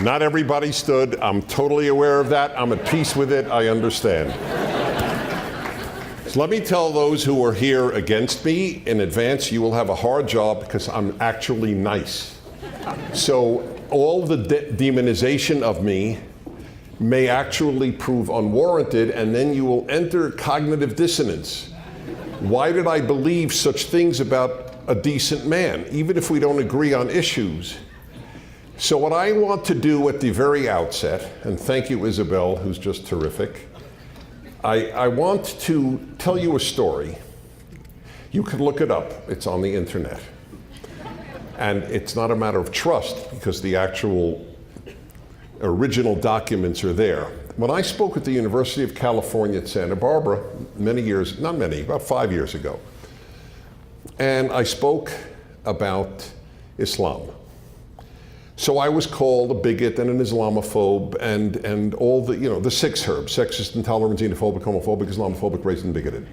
Not everybody stood. I'm totally aware of that. I'm at peace with it. I understand. So let me tell those who are here against me in advance, you will have a hard job because I'm actually nice. So all the demonization of me may actually prove unwarranted, and then you will enter cognitive dissonance. Why did I believe such things about a decent man, even if we don't agree on issues? So what I want to do at the very outset, and thank you, Isabel, who's just terrific, I want to tell you a story. You can look it up. It's on the internet. And it's not a matter of trust, because the actual original documents are there. When I spoke at the University of California at Santa Barbara many years, not many, about 5 years ago, and I spoke about Islam. So I was called a bigot and an Islamophobe and all the, the 6 herbs: sexist, intolerant, xenophobic, homophobic, Islamophobic, racist, and bigoted.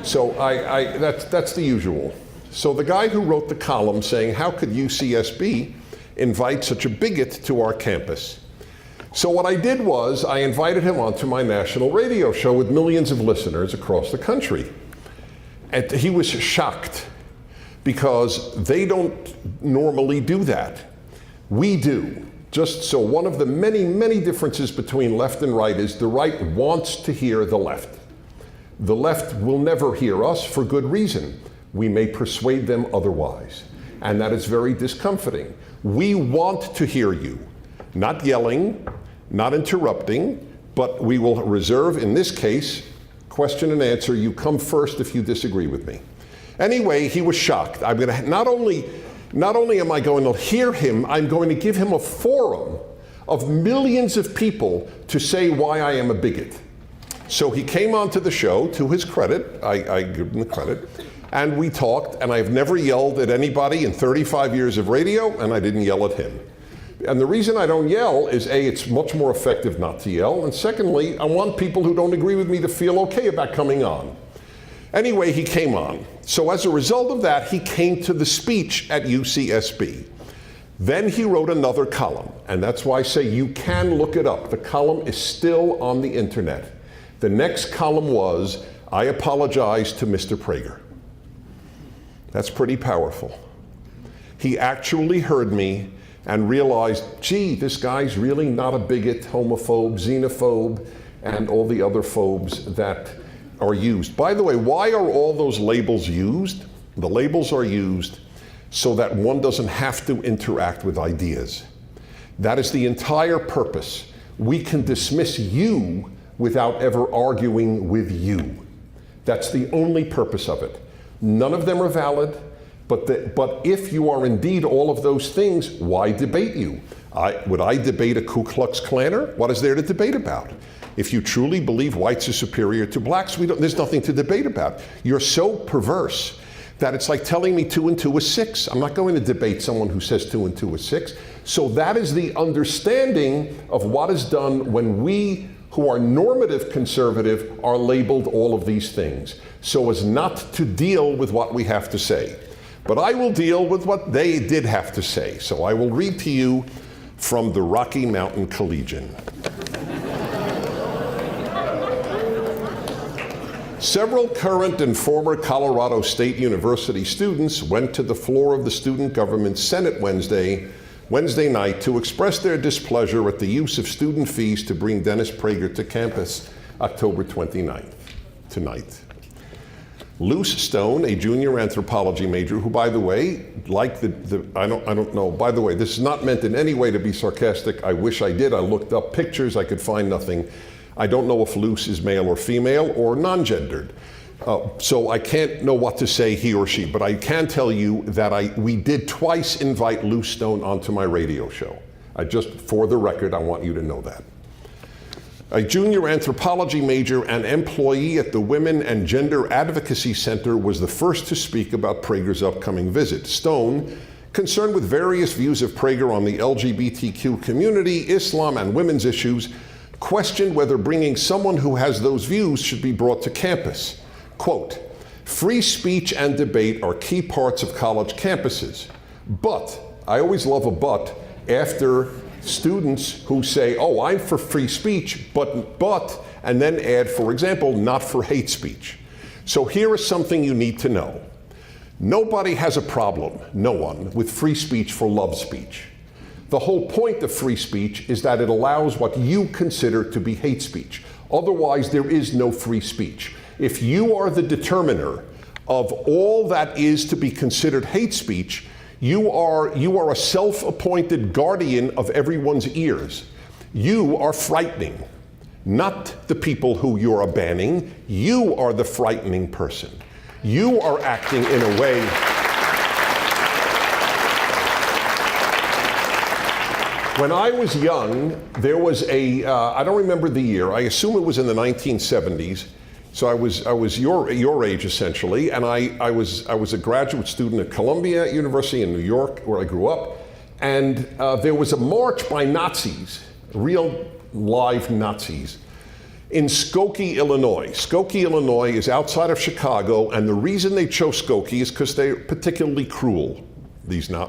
So that's the usual. So the guy who wrote the column saying, how could UCSB invite such a bigot to our campus? So what I did was I invited him onto my national radio show with millions of listeners across the country. And he was shocked because they don't normally do that. We do. Just so one of the many, many differences between left and right is the right wants to hear the left. The left will never hear us for good reason. We may persuade them otherwise. And that is very discomforting. We want to hear you. Not yelling, not interrupting, but we will reserve, in this case, question and answer. You come first if you disagree with me. Anyway, he was shocked. I'm going to not only am I going to hear him, I'm going to give him a forum of millions of people to say why I am a bigot. So he came onto the show, to his credit, I give him the credit, and we talked, and I've never yelled at anybody in 35 years of radio, and I didn't yell at him. And the reason I don't yell is A, it's much more effective not to yell, and secondly, I want people who don't agree with me to feel okay about coming on. Anyway, he came on. So as a result of that, he came to the speech at UCSB. Then he wrote another column, and that's why I say you can look it up. The column is still on the internet. The next column was, I apologize to Mr. Prager. That's pretty powerful. He actually heard me and realized, gee, this guy's really not a bigot, homophobe, xenophobe, and all the other phobes that are used. By the way, why are all those labels used? The labels are used so that one doesn't have to interact with ideas. That is the entire purpose. We can dismiss you without ever arguing with you. That's the only purpose of it. None of them are valid, but if you are indeed all of those things, why debate you? Would I debate a Ku Klux Klaner? What is there to debate about? If you truly believe whites are superior to blacks, there's nothing to debate about. You're so perverse that it's like telling me 2 and 2 is 6. I'm not going to debate someone who says 2 and 2 is 6. So that is the understanding of what is done when we, who are normative conservative, are labeled all of these things, so as not to deal with what we have to say. But I will deal with what they did have to say. So I will read to you from the Rocky Mountain Collegian. Several current and former Colorado State University students went to the floor of the Student Government Senate Wednesday night to express their displeasure at the use of student fees to bring Dennis Prager to campus October 29th, tonight. Luce Stone, a junior anthropology major, who, by the way, like I don't know, by the way, this is not meant in any way to be sarcastic. I wish I did. I looked up pictures. I could find nothing. I don't know if Luce is male or female or non-gendered. So I can't know what to say, he or she, but I can tell you that we did twice invite Luce Stone onto my radio show. For the record, I want you to know that. A junior anthropology major and employee at the Women and Gender Advocacy Center was the first to speak about Prager's upcoming visit. Stone, concerned with various views of Prager on the LGBTQ community, Islam, and women's issues, questioned whether bringing someone who has those views should be brought to campus. Quote, free speech and debate are key parts of college campuses, but, I always love a but, after students who say, oh, I'm for free speech, but, and then add, for example, not for hate speech. So here is something you need to know. Nobody has a problem, no one, with free speech for love speech. The whole point of free speech is that it allows what you consider to be hate speech. Otherwise, there is no free speech. If you are the determiner of all that is to be considered hate speech, you are a self-appointed guardian of everyone's ears. You are frightening, not the people who you are banning. You are the frightening person. You are acting in a way. When I was young, there was I don't remember the year, I assume it was in the 1970s, so I was your age essentially, and I was a graduate student at Columbia University in New York, where I grew up, and there was a march by Nazis, real live Nazis, in Skokie, Illinois. Skokie, Illinois is outside of Chicago, and the reason they chose Skokie is because they're particularly cruel.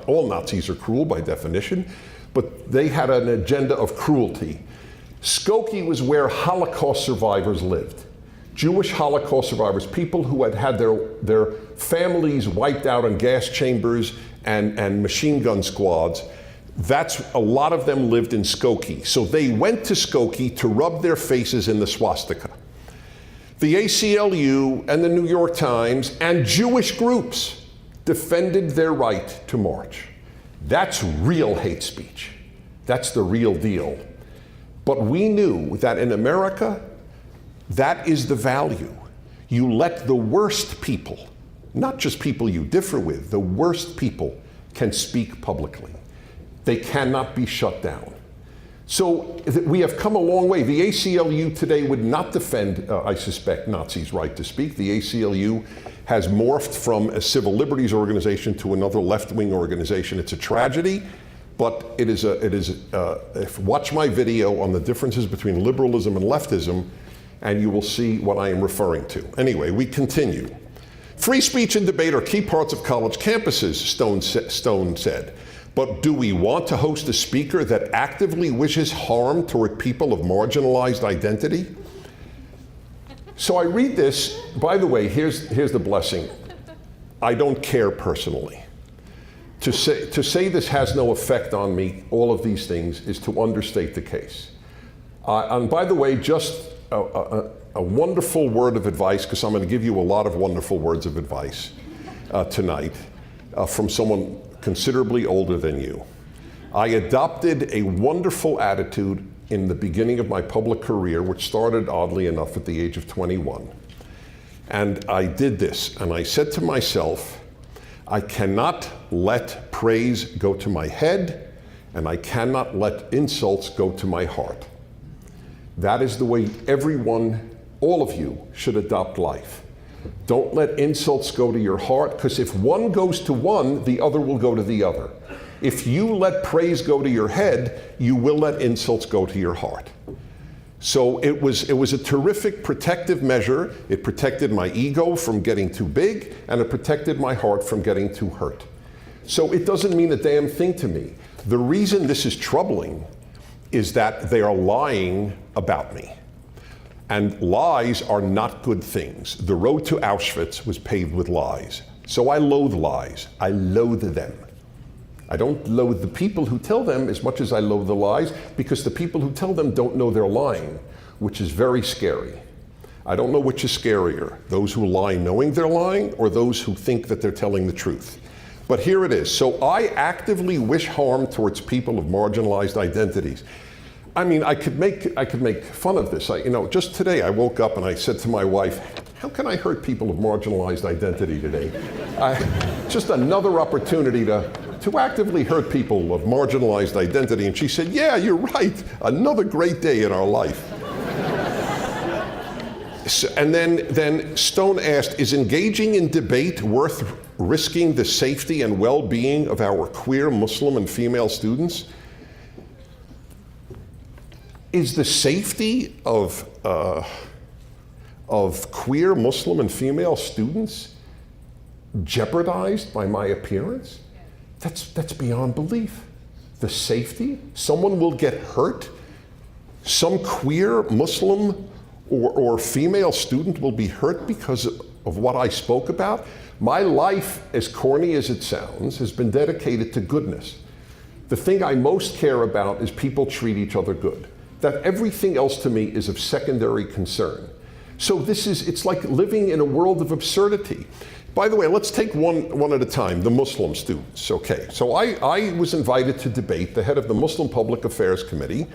All Nazis are cruel by definition, but they had an agenda of cruelty. Skokie was where Holocaust survivors lived. Jewish Holocaust survivors, people who had their families wiped out in gas chambers and machine gun squads. A lot of them lived in Skokie. So they went to Skokie to rub their faces in the swastika. The ACLU and the New York Times and Jewish groups defended their right to march. That's real hate speech. That's the real deal. But we knew that in America, that is the value. You let the worst people, not just people you differ with, the worst people can speak publicly. They cannot be shut down. So we have come a long way. The ACLU today would not defend, I suspect, Nazis' right to speak. The ACLU has morphed from a civil liberties organization to another left-wing organization. It's a tragedy, but watch my video on the differences between liberalism and leftism, and you will see what I am referring to. Anyway, we continue. Free speech and debate are key parts of college campuses, Stone said. But do we want to host a speaker that actively wishes harm toward people of marginalized identity? So I read this. By the way, here's the blessing. I don't care personally. To say this has no effect on me, all of these things, is to understate the case. And by the way, just a wonderful word of advice, because I'm going to give you a lot of wonderful words of advice tonight from someone considerably older than you. I adopted a wonderful attitude in the beginning of my public career, which started, oddly enough, at the age of 21. And I did this, and I said to myself, I cannot let praise go to my head, and I cannot let insults go to my heart. That is the way everyone, all of you, should adopt life. Don't let insults go to your heart, because if one goes to one, the other will go to the other. If you let praise go to your head, you will let insults go to your heart. So it was a terrific protective measure. It protected my ego from getting too big, and it protected my heart from getting too hurt. So it doesn't mean a damn thing to me. The reason this is troubling is that they are lying about me. And lies are not good things. The road to Auschwitz was paved with lies. So I loathe lies. I loathe them. I don't loathe the people who tell them as much as I loathe the lies, because the people who tell them don't know they're lying, which is very scary. I don't know which is scarier, those who lie knowing they're lying, or those who think that they're telling the truth. But here it is. So I actively wish harm towards people of marginalized identities. I mean, I could make fun of this. Just today I woke up and I said to my wife, how can I hurt people of marginalized identity today? Just another opportunity to actively hurt people of marginalized identity. And she said, yeah, you're right. Another great day in our life. And then Stone asked, is engaging in debate worth risking the safety and well-being of our queer Muslim and female students? Is the safety of queer Muslim and female students jeopardized by my appearance? That's beyond belief. the safety? Someone will get hurt? Some queer Muslim or female student will be hurt because of what I spoke about? My life, as corny as it sounds, has been dedicated to goodness. The thing I most care about is people treat each other good. That everything else to me is of secondary concern. So it's like living in a world of absurdity. By the way, let's take one at a time, the Muslim students, okay. So I was invited to debate the head of the Muslim Public Affairs Committee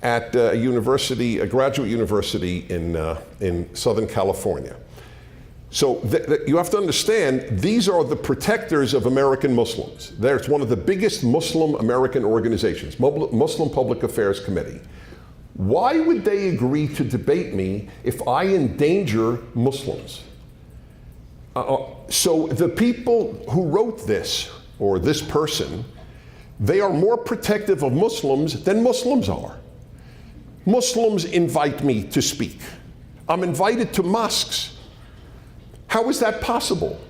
at a graduate university in Southern California. So you have to understand, these are the protectors of American Muslims. It's one of the biggest Muslim American organizations, Muslim Public Affairs Committee. Why would they agree to debate me if I endanger Muslims? So the people who wrote this, or this person, they are more protective of Muslims than Muslims are. Muslims invite me to speak. I'm invited to mosques. How is that possible?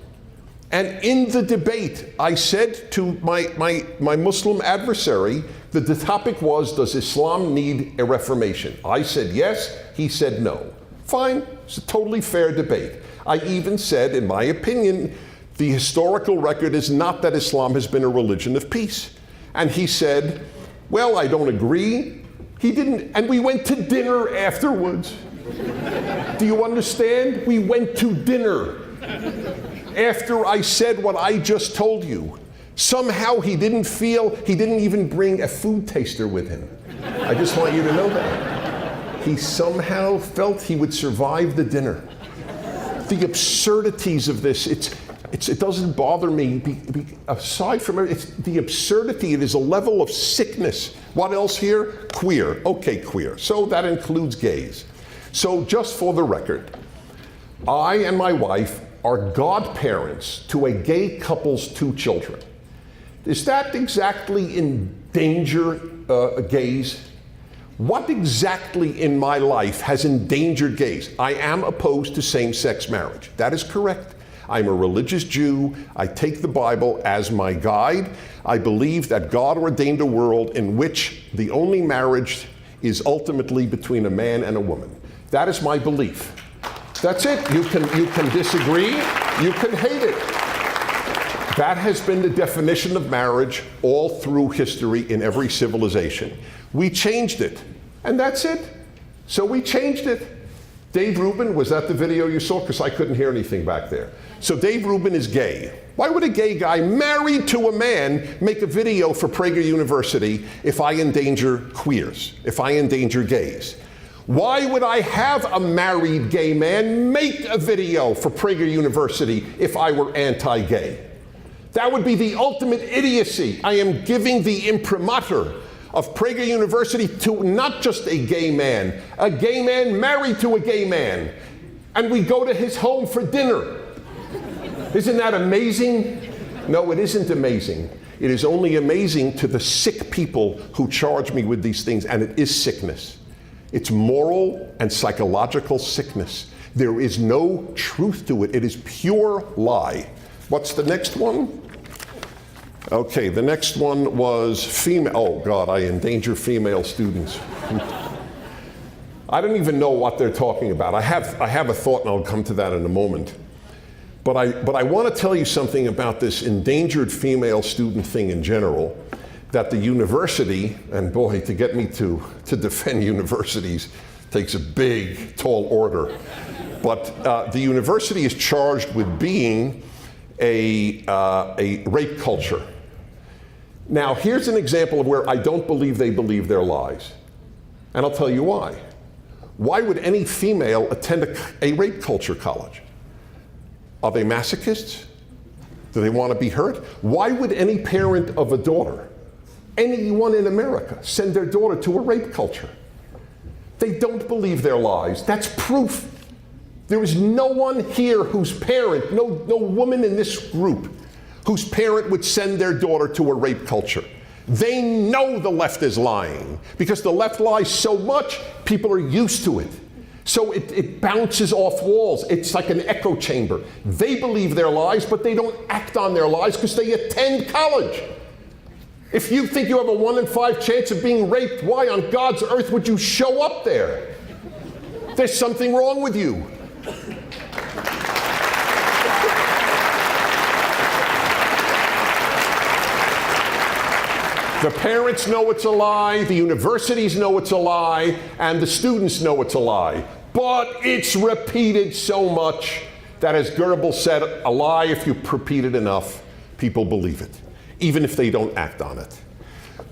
And in the debate, I said to my Muslim adversary, the topic was, does Islam need a reformation? I said yes, he said no. Fine, it's a totally fair debate. I even said, in my opinion, the historical record is not that Islam has been a religion of peace. And he said, well, I don't agree. He didn't, and we went to dinner afterwards. Do you understand? We went to dinner after I said what I just told you. Somehow he didn't even bring a food taster with him. I just want you to know that. He somehow felt he would survive the dinner. The absurdities of this, it doesn't bother me. Aside from it, it's the absurdity. It is a level of sickness. What else here? Queer. Okay, queer. So that includes gays. So just for the record, I and my wife are godparents to a gay couple's 2 children. Is that exactly endanger gays? What exactly in my life has endangered gays? I am opposed to same-sex marriage. That is correct. I'm a religious Jew. I take the Bible as my guide. I believe that God ordained a world in which the only marriage is ultimately between a man and a woman. That is my belief. That's it. You can disagree. You can hate it. That has been the definition of marriage all through history in every civilization. We changed it, and that's it. So we changed it. Dave Rubin, was that the video you saw? Because I couldn't hear anything back there. So Dave Rubin is gay. Why would a gay guy married to a man make a video for Prager University if I endanger queers, if I endanger gays? Why would I have a married gay man make a video for Prager University if I were anti-gay? That would be the ultimate idiocy. I am giving the imprimatur of Prager University to not just a gay man married to a gay man. And we go to his home for dinner. Isn't that amazing? No, it isn't amazing. It is only amazing to the sick people who charge me with these things, and it is sickness. It's moral and psychological sickness. There is no truth to it. It is pure lie. What's the next one? Okay, the next one was female. Oh God, I endanger female students. I don't even know what they're talking about. I have a thought, and I'll come to that in a moment. But I want to tell you something about this endangered female student thing in general, that the university, and boy, to get me to defend universities takes a big, tall order. But the university is charged with being a rape culture. Now, here's an example of where I don't believe they believe their lies. And I'll tell you why. Why would any female attend a rape culture college? Are they masochists? Do they want to be hurt? Why would any parent of a daughter, anyone in America, send their daughter to a rape culture? They don't believe their lies. That's proof. There is no one here whose parent, no woman in this group, whose parent would send their daughter to a rape culture. They know the left is lying, because the left lies so much, people are used to it. So it bounces off walls. It's like an echo chamber. They believe their lies, but they don't act on their lies because they attend college. If you think you have a 1 in 5 chance of being raped, why on God's earth would you show up there? There's something wrong with you. The parents know it's a lie, the universities know it's a lie, and the students know it's a lie. But it's repeated so much that, as Goebbels said, a lie, if you repeat it enough, people believe it, even if they don't act on it.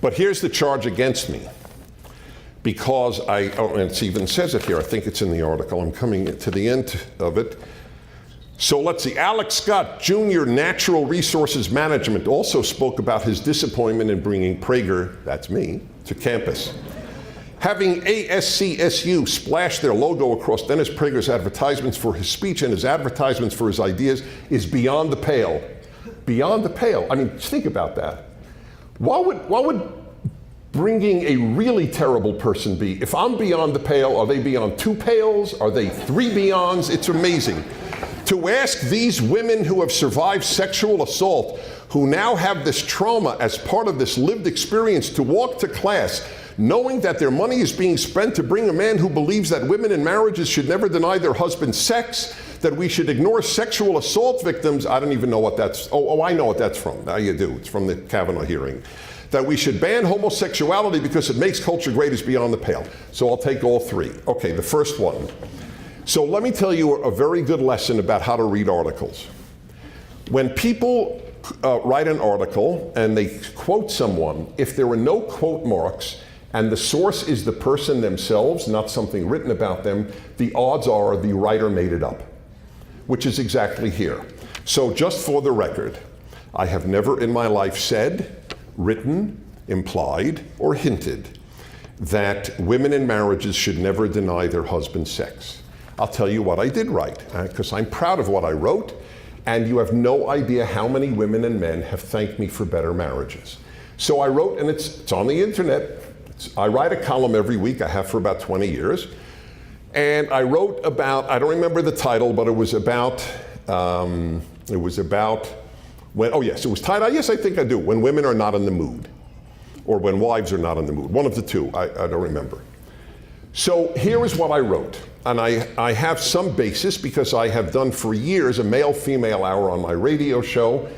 But here's the charge against me. Because and it even says it here, I think it's in the article, I'm coming to the end of it. So let's see, Alex Scott, Jr., Natural Resources Management, also spoke about his disappointment in bringing Prager, that's me, to campus. Having ASCSU splash their logo across Dennis Prager's advertisements for his speech and his advertisements for his ideas is beyond the pale. Beyond the pale. I mean, think about that. What would bringing a really terrible person be? If I'm beyond the pale, are they beyond 2 pails? Are they 3 beyonds? It's amazing. To ask these women who have survived sexual assault, who now have this trauma as part of this lived experience, to walk to class knowing that their money is being spent to bring a man who believes that women in marriages should never deny their husband sex, that we should ignore sexual assault victims. I don't even know what that's, I know what that's from. Now you do, it's from the Kavanaugh hearing. That we should ban homosexuality because it makes culture great is beyond the pale. So I'll take all 3. Okay, the first one. So let me tell you a very good lesson about how to read articles. When people write an article and they quote someone, if there are no quote marks and the source is the person themselves, not something written about them, the odds are the writer made it up, which is exactly here. So just for the record, I have never in my life said, written, implied, or hinted that women in marriages should never deny their husband sex. I'll tell you what I did write, because I'm proud of what I wrote, and you have no idea how many women and men have thanked me for better marriages. So I wrote, and it's on the internet. I write a column every week. I have for about 20 years. And I wrote about, I don't remember the title, but it was about when, oh yes, it was titled, yes, I think I do, When Women Are Not in the Mood, or When Wives Are Not in the Mood, one of the two, I don't remember. So here is what I wrote, and I have some basis because I have done for years a male-female hour on my radio show,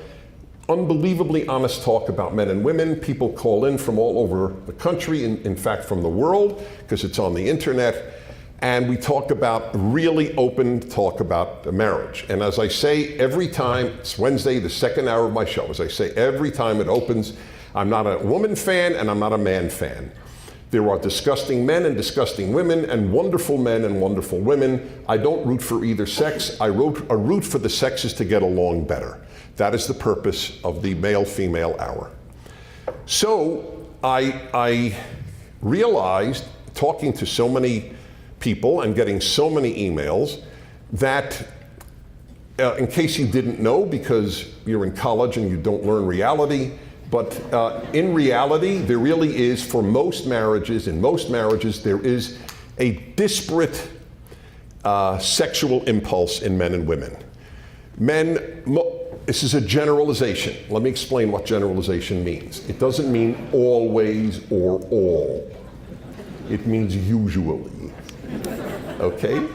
unbelievably honest talk about men and women. People call in from all over the country, in fact from the world, because it's on the internet. And we talk about, really open talk about marriage. And as I say every time, it's Wednesday, the 2nd hour of my show, as I say every time it opens, I'm not a woman fan and I'm not a man fan. There are disgusting men and disgusting women and wonderful men and wonderful women. I don't root for either sex. I root for the sexes to get along better. That is the purpose of the male-female hour. So I realized, talking to so many people and getting so many emails, that in case you didn't know, because you're in college and you don't learn reality, but in reality, there really is, for most marriages, in most marriages, there is a disparate sexual impulse in men and women. This is a generalization. Let me explain what generalization means. It doesn't mean always or all. It means usually. Okay?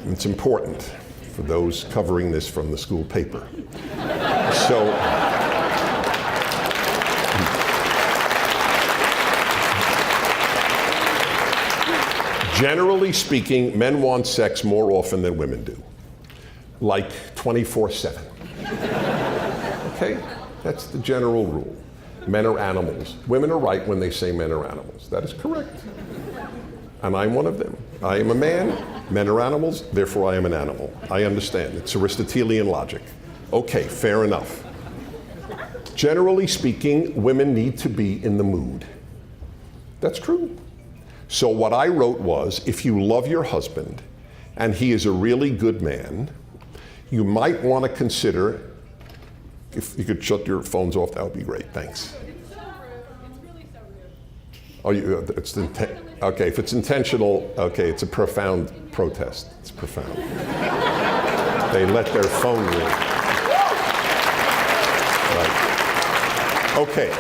It's important for those covering this from the school paper. So, generally speaking, men want sex more often than women do. Like 24/7. Okay? That's the general rule. Men are animals. Women are right when they say men are animals. That is correct. And I'm one of them. I am a man, men are animals, therefore I am an animal. I understand. It's Aristotelian logic. Okay, fair enough. Generally speaking, women need to be in the mood. That's true. So what I wrote was, if you love your husband and he is a really good man, you might want to consider, if you could shut your phones off, that would be great, thanks. It's so rude. It's really so rude. Oh, it's okay, if it's intentional, okay, it's a profound protest. It's profound. They let their phone ring. Right. Okay.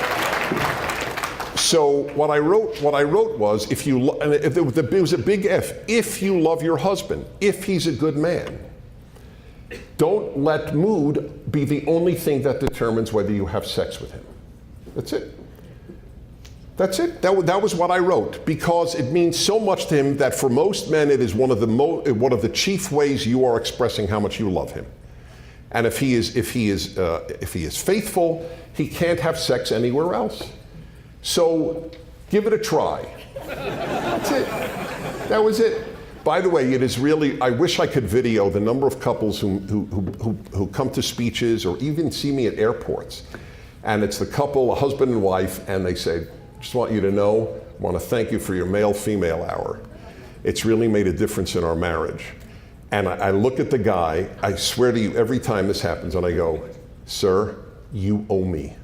So what I wrote was, if you and it was a big if you love your husband, if he's a good man, don't let mood be the only thing that determines whether you have sex with him. That's it. That's it. That was what I wrote, because it means so much to him that for most men it is one of the chief ways you are expressing how much you love him. And if he is faithful, he can't have sex anywhere else. So give it a try. That's it. That was it. By the way, it is really, I wish I could video the number of couples who come to speeches or even see me at airports. And it's the couple, a husband and wife, and they say, just want you to know, I want to thank you for your male-female hour. It's really made a difference in our marriage. And I look at the guy, I swear to you, every time this happens, and I go, sir, you owe me.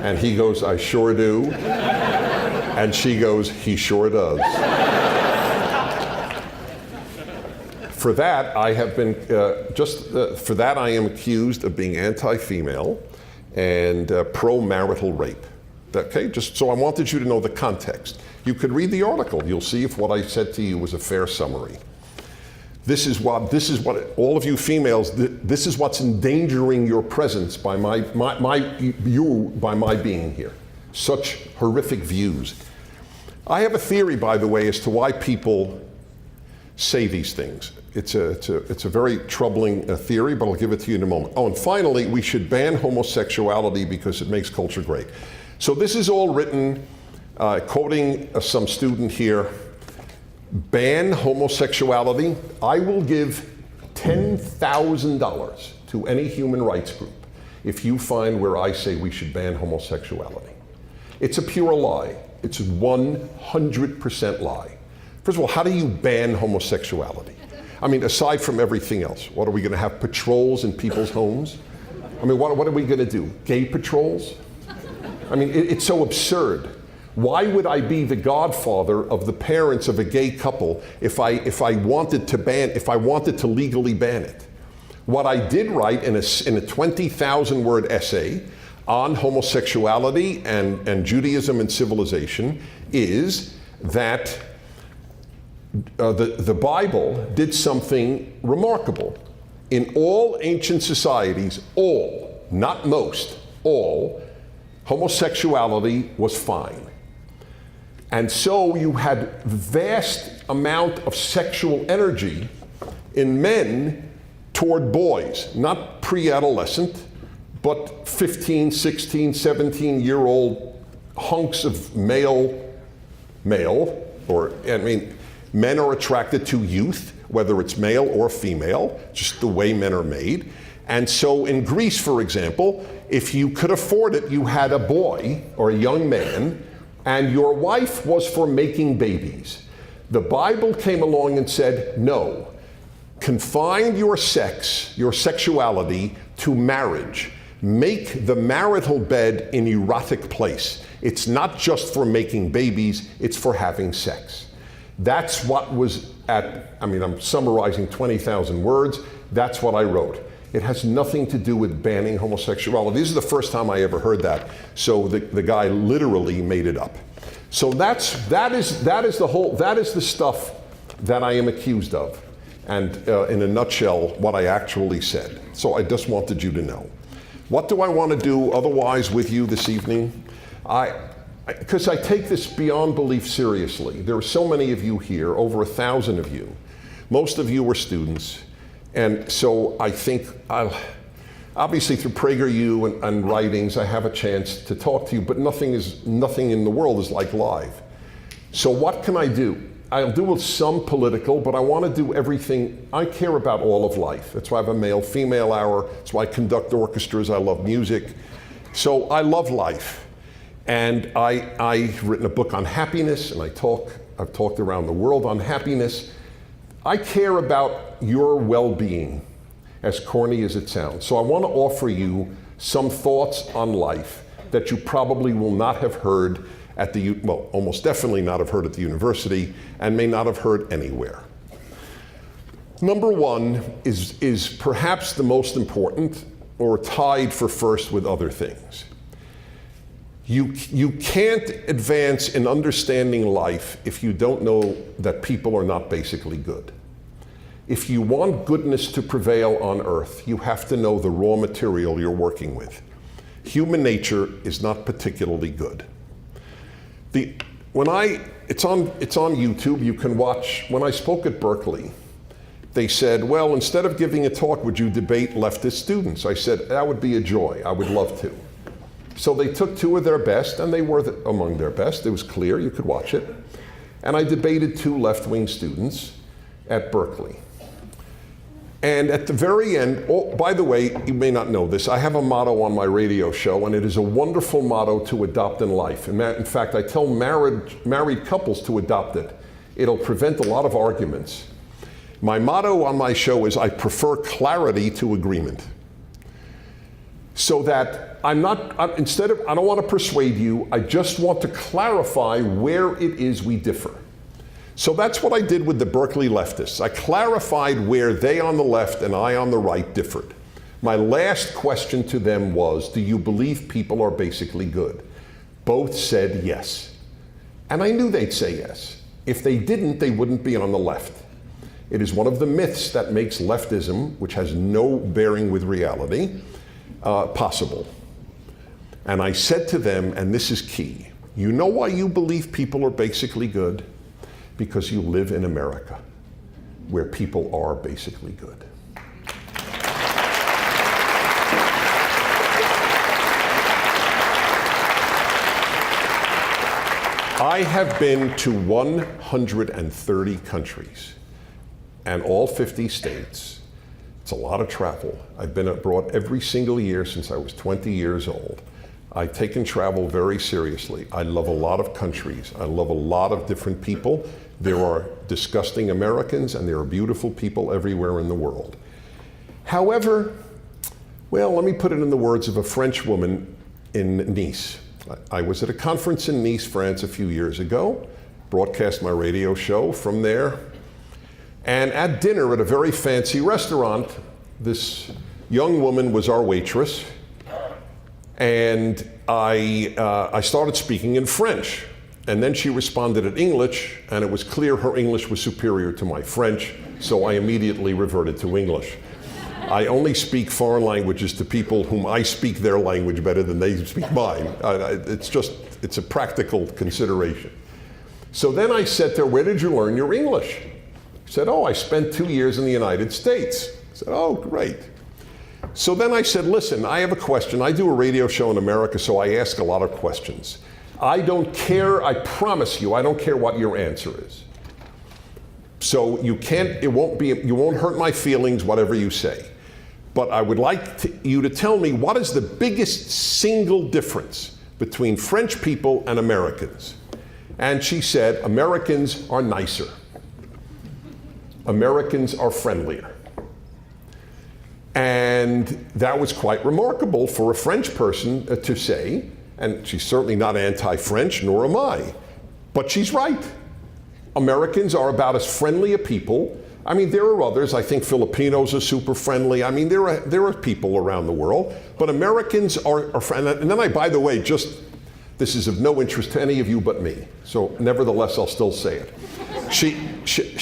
And he goes, I sure do. And she goes, he sure does. For that, I have been, for that I am accused of being anti-female and pro-marital rape. Okay, just so I wanted you to know the context. You could read the article. You'll see if what I said to you was a fair summary. This is what all of you females, this is what's endangering your presence by my being here. Such horrific views. I have a theory, by the way, as to why people say these things. It's a very troubling theory, but I'll give it to you in a moment. Oh, and finally, we should ban homosexuality because it makes culture great. So this is all written, quoting some student here. Ban homosexuality. I will give $10,000 to any human rights group if you find where I say we should ban homosexuality. It's a pure lie. It's 100% lie. First of all, how do you ban homosexuality? I mean, aside from everything else, what are we going to have patrols in people's homes? I mean, what are we going to do? Gay patrols? I mean, it's so absurd. Why would I be the godfather of the parents of a gay couple if I wanted to legally ban it? What I did write in a 20,000-word essay on homosexuality and Judaism and civilization is that the Bible did something remarkable. In all ancient societies, all, not most, all, homosexuality was fine. And so you had vast amount of sexual energy in men toward boys, not pre-adolescent, but 15, 16, 17-year-old hunks of male, or, I mean, men are attracted to youth, whether it's male or female, just the way men are made. And so in Greece, for example, if you could afford it, you had a boy or a young man, and your wife was for making babies. The Bible came along and said, no, confine your sex, your sexuality, to marriage. Make the marital bed an erotic place. It's not just for making babies, it's for having sex. That's what was I'm summarizing 20,000 words, that's what I wrote. It has nothing to do with banning homosexuality. This is the first time I ever heard that. So the guy literally made it up. So that is the stuff that I am accused of. And in a nutshell, what I actually said. So I just wanted you to know. What do I want to do otherwise with you this evening? Because I take this beyond belief seriously. There are so many of you here, over 1,000 of you. Most of you were students. And so I think obviously through PragerU and writings, I have a chance to talk to you, but nothing in the world is like live. So what can I do? I'll do some political, but I want to do everything. I care about all of life. That's why I have a male-female hour. That's why I conduct orchestras. I love music. So I love life. And I've written a book on happiness, and I've talked around the world on happiness. I care about your well-being, as corny as it sounds. So I want to offer you some thoughts on life that you probably will not have heard at almost definitely not have heard at the university, and may not have heard anywhere. Number one is perhaps the most important, or tied for first with other things. You can't advance in understanding life if you don't know that people are not basically good. If you want goodness to prevail on earth, you have to know the raw material you're working with. Human nature is not particularly good. It's on YouTube, you can watch. When I spoke at Berkeley, they said, well, instead of giving a talk, would you debate leftist students? I said, that would be a joy, I would love to. So they took two of their best, and they were among their best. It was clear, you could watch it. And I debated two left-wing students at Berkeley. And at the very end, oh, by the way, you may not know this, I have a motto on my radio show, and it is a wonderful motto to adopt in life. In fact, I tell married couples to adopt it. It'll prevent a lot of arguments. My motto on my show is, I prefer clarity to agreement. So that I don't want to persuade you, I just want to clarify where it is we differ. So that's what I did with the Berkeley leftists. I clarified where they on the left and I on the right differed. My last question to them was, do you believe people are basically good? Both said yes. And I knew they'd say yes. If they didn't, they wouldn't be on the left. It is one of the myths that makes leftism, which has no bearing with reality, possible. And I said to them, and this is key, you know why you believe people are basically good? Because you live in America, where people are basically good. I have been to 130 countries and all 50 states. It's a lot of travel. I've been abroad every single year since I was 20 years old. I've taken travel very seriously. I love a lot of countries. I love a lot of different people. There are disgusting Americans and there are beautiful people everywhere in the world. However, well, let me put it in the words of a French woman in Nice. I was at a conference in Nice, France a few years ago, broadcast my radio show from there. And at dinner at a very fancy restaurant, this young woman was our waitress. And I started speaking in French. And then she responded in English, and it was clear her English was superior to my French, so I immediately reverted to English. I only speak foreign languages to people whom I speak their language better than they speak mine. It's a practical consideration. So then I said to her, where did you learn your English? She said, oh, I spent 2 years in the United States. I said, oh, great. So then I said, listen, I have a question. I do a radio show in America, so I ask a lot of questions. I don't care, I promise you, I don't care what your answer is. So you won't hurt my feelings, whatever you say. But I would like you to tell me, what is the biggest single difference between French people and Americans? And she said, Americans are nicer. Americans are friendlier. And that was quite remarkable for a French person to say, and she's certainly not anti-French, nor am I. But she's right. Americans are about as friendly a people. I mean, there are others. I think Filipinos are super friendly. I mean, there are people around the world. But Americans are friendly. And then by the way, this is of no interest to any of you but me. So nevertheless, I'll still say it.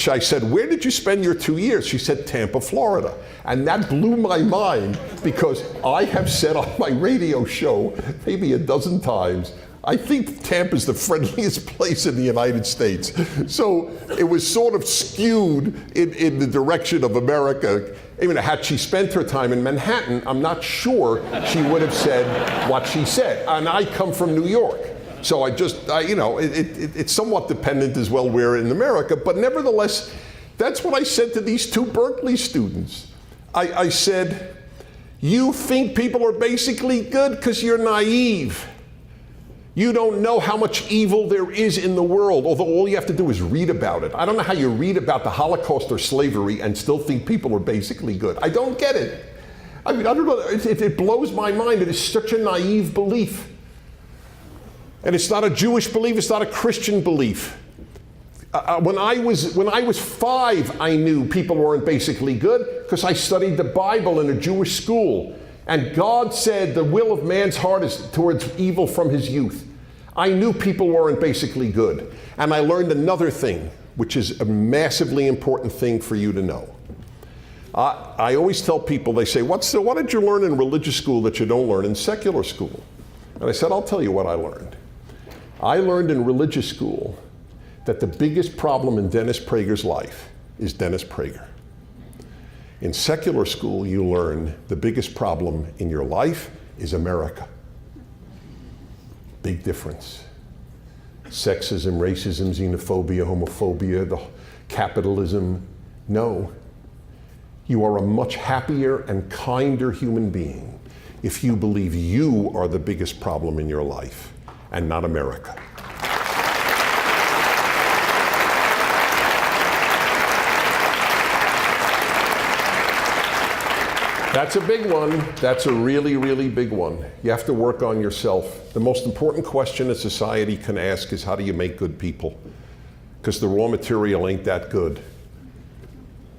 I said, where did you spend your 2 years? She said, Tampa, Florida. And that blew my mind because I have said on my radio show maybe a dozen times, I think Tampa's the friendliest place in the United States. So it was sort of skewed in the direction of America. Even had she spent her time in Manhattan, I'm not sure she would have said what she said. And I come from New York. So it's somewhat dependent as well where in America, but nevertheless, that's what I said to these two Berkeley students. I said, you think people are basically good because you're naive. You don't know how much evil there is in the world, although all you have to do is read about it. I don't know how you read about the Holocaust or slavery and still think people are basically good. I don't get it. I mean, I don't know, it blows my mind. It is such a naive belief. And it's not a Jewish belief, it's not a Christian belief. When I was 5, I knew people weren't basically good because I studied the Bible in a Jewish school. And God said the will of man's heart is towards evil from his youth. I knew people weren't basically good. And I learned another thing, which is a massively important thing for you to know. I always tell people, they say, what did you learn in religious school that you don't learn in secular school? And I said, I'll tell you what I learned. I learned in religious school that the biggest problem in Dennis Prager's life is Dennis Prager. In secular school, you learn the biggest problem in your life is America. Big difference. Sexism, racism, xenophobia, homophobia, the capitalism. No. You are a much happier and kinder human being if you believe you are the biggest problem in your life and not America. That's a big one. That's a really, really big one. You have to work on yourself. The most important question a society can ask is, how do you make good people? Because the raw material ain't that good.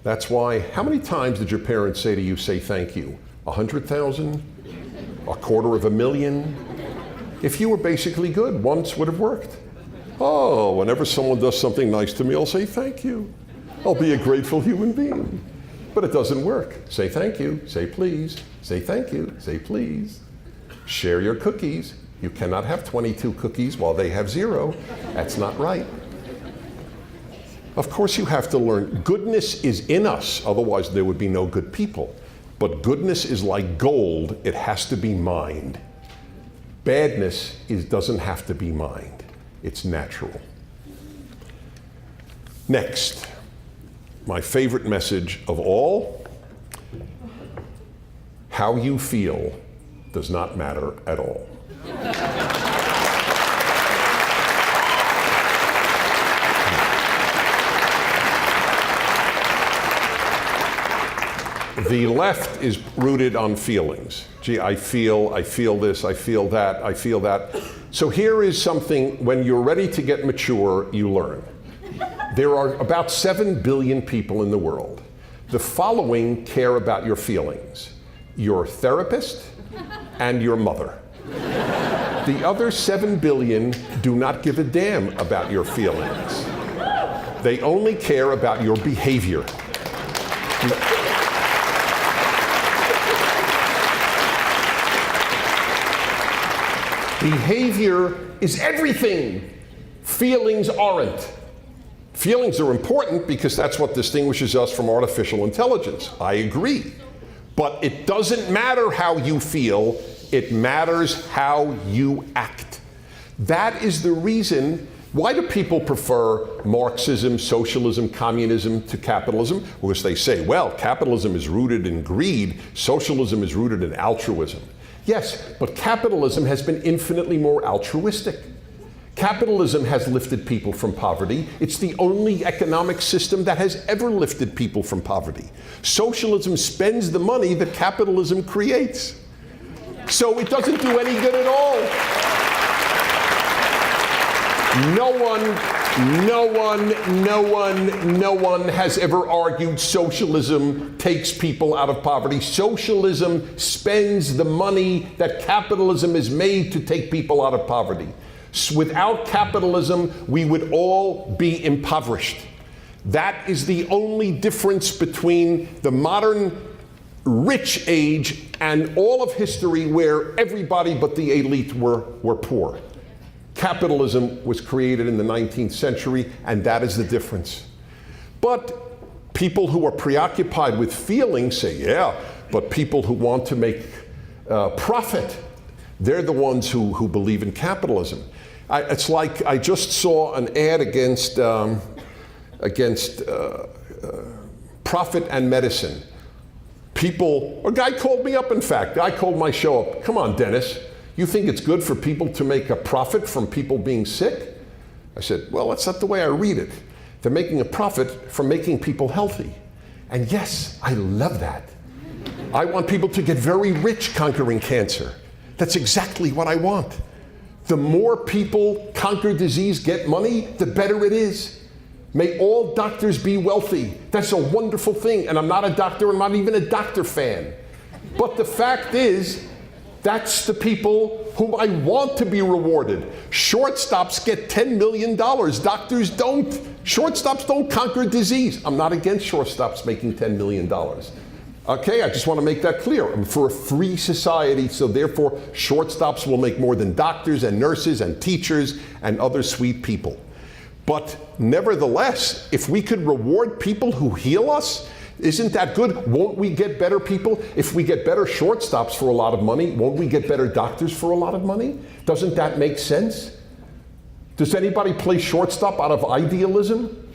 That's why, how many times did your parents say to you, say thank you? 100,000? 250,000? If you were basically good, once would have worked. Oh, whenever someone does something nice to me, I'll say thank you. I'll be a grateful human being. But it doesn't work. Say thank you, say please, say thank you, say please. Share your cookies. You cannot have 22 cookies while they have 0. That's not right. Of course you have to learn. Goodness is in us, otherwise there would be no good people. But goodness is like gold, it has to be mined. Badness doesn't have to be mined. It's natural. Next. My favorite message of all, how you feel does not matter at all. The left is rooted on feelings. Gee, I feel this, I feel that, I feel that. So here is something, when you're ready to get mature, you learn. There are about 7 billion people in the world. The following care about your feelings: your therapist and your mother. The other 7 billion do not give a damn about your feelings. They only care about your behavior. Behavior is everything. Feelings aren't. Feelings are important because that's what distinguishes us from artificial intelligence. I agree. But it doesn't matter how you feel, it matters how you act. That is the reason. Why do people prefer Marxism, socialism, communism to capitalism? Because they say, well, capitalism is rooted in greed, socialism is rooted in altruism. Yes, but capitalism has been infinitely more altruistic. Capitalism has lifted people from poverty. It's the only economic system that has ever lifted people from poverty. Socialism spends the money that capitalism creates. So it doesn't do any good at all. No one has ever argued socialism takes people out of poverty. Socialism spends the money that capitalism is made to take people out of poverty. Without capitalism, we would all be impoverished. That is the only difference between the modern rich age and all of history, where everybody but the elite were poor. Capitalism was created in the 19th century, and that is the difference. But people who are preoccupied with feelings say, yeah, but people who want to make profit, they're the ones who believe in capitalism. It's like I just saw an ad against profit and medicine. A guy called me up, in fact. Guy called my show up. Come on, Dennis. You think it's good for people to make a profit from people being sick? I said, well, that's not the way I read it. They're making a profit from making people healthy. And yes, I love that. I want people to get very rich conquering cancer. That's exactly what I want. The more people conquer disease, get money, the better it is. May all doctors be wealthy. That's a wonderful thing. And I'm not a doctor, I'm not even a doctor fan. But the fact is, that's the people whom I want to be rewarded. Shortstops get $10 million. Doctors don't. Shortstops don't conquer disease. I'm not against shortstops making $10 million. Okay, I just want to make that clear. I'm for a free society, so therefore shortstops will make more than doctors and nurses and teachers and other sweet people. But nevertheless, if we could reward people who heal us, isn't that good? Won't we get better people? If we get better shortstops for a lot of money, won't we get better doctors for a lot of money? Doesn't that make sense? Does anybody play shortstop out of idealism?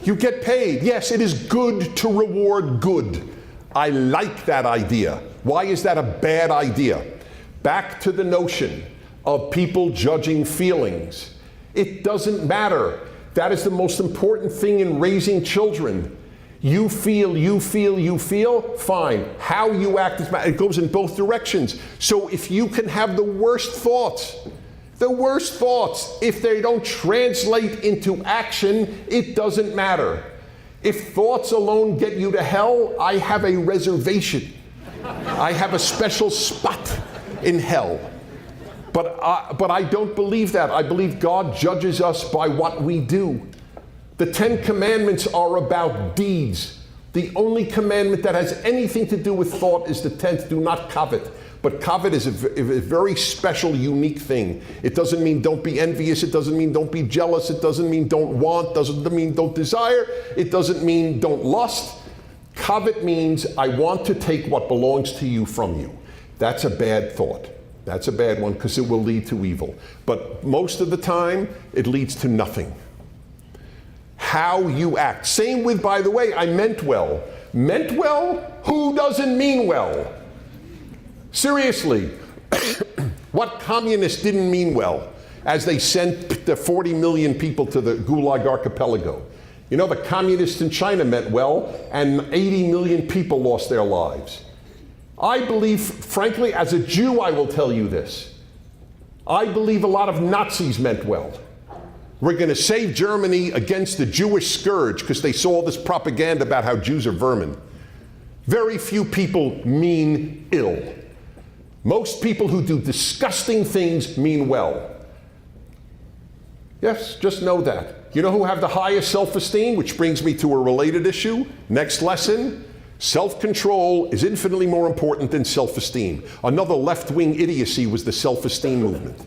You get paid. Yes, it is good to reward good. I like that idea. Why is that a bad idea? Back to the notion of people judging feelings. It doesn't matter. That is the most important thing in raising children. You feel, fine. How you act is matter. It goes in both directions. So if you can have the worst thoughts, if they don't translate into action, it doesn't matter. If thoughts alone get you to hell, I have a reservation. I have a special spot in hell. But I don't believe that. I believe God judges us by what we do. The 10 Commandments are about deeds. The only commandment that has anything to do with thought is the 10th, do not covet. But covet is a very special, unique thing. It doesn't mean don't be envious. It doesn't mean don't be jealous. It doesn't mean don't want. Doesn't mean don't desire. It doesn't mean don't lust. Covet means I want to take what belongs to you from you. That's a bad thought. That's a bad one because it will lead to evil. But most of the time, it leads to nothing. How you act. Same with, by the way, I meant well. Meant well? Who doesn't mean well? Seriously, what communist didn't mean well as they sent the 40 million people to the Gulag Archipelago? You know, the communists in China meant well, and 80 million people lost their lives. I believe, frankly, as a Jew, I will tell you this. I believe a lot of Nazis meant well. We're going to save Germany against the Jewish scourge because they saw all this propaganda about how Jews are vermin. Very few people mean ill. Most people who do disgusting things mean well. Yes, just know that. You know who have the highest self-esteem? Which brings me to a related issue. Next lesson. Self-control is infinitely more important than self-esteem. Another left-wing idiocy was the self-esteem movement.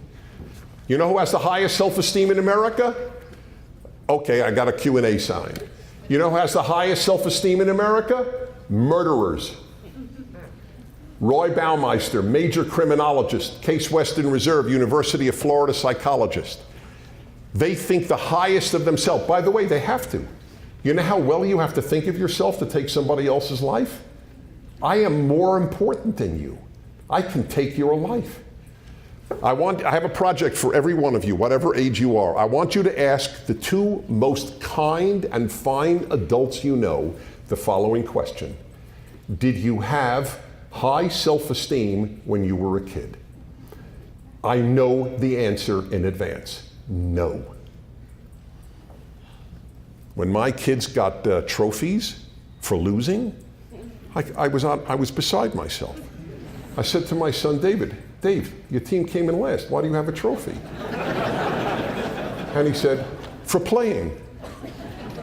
You know who has the highest self-esteem in America? Okay, I got a Q&A sign. You know who has the highest self-esteem in America? Murderers. Roy Baumeister, major criminologist, Case Western Reserve, University of Florida psychologist. They think the highest of themselves. By the way, they have to. You know how well you have to think of yourself to take somebody else's life? I am more important than you. I can take your life. I have a project for every one of you, whatever age you are. I want you to ask the 2 most kind and fine adults you know the following question. Did you have high self-esteem when you were a kid? I know the answer in advance. No. When my kids got trophies for losing, I was beside myself. I said to my son, Dave, your team came in last. Why do you have a trophy? And he said, for playing.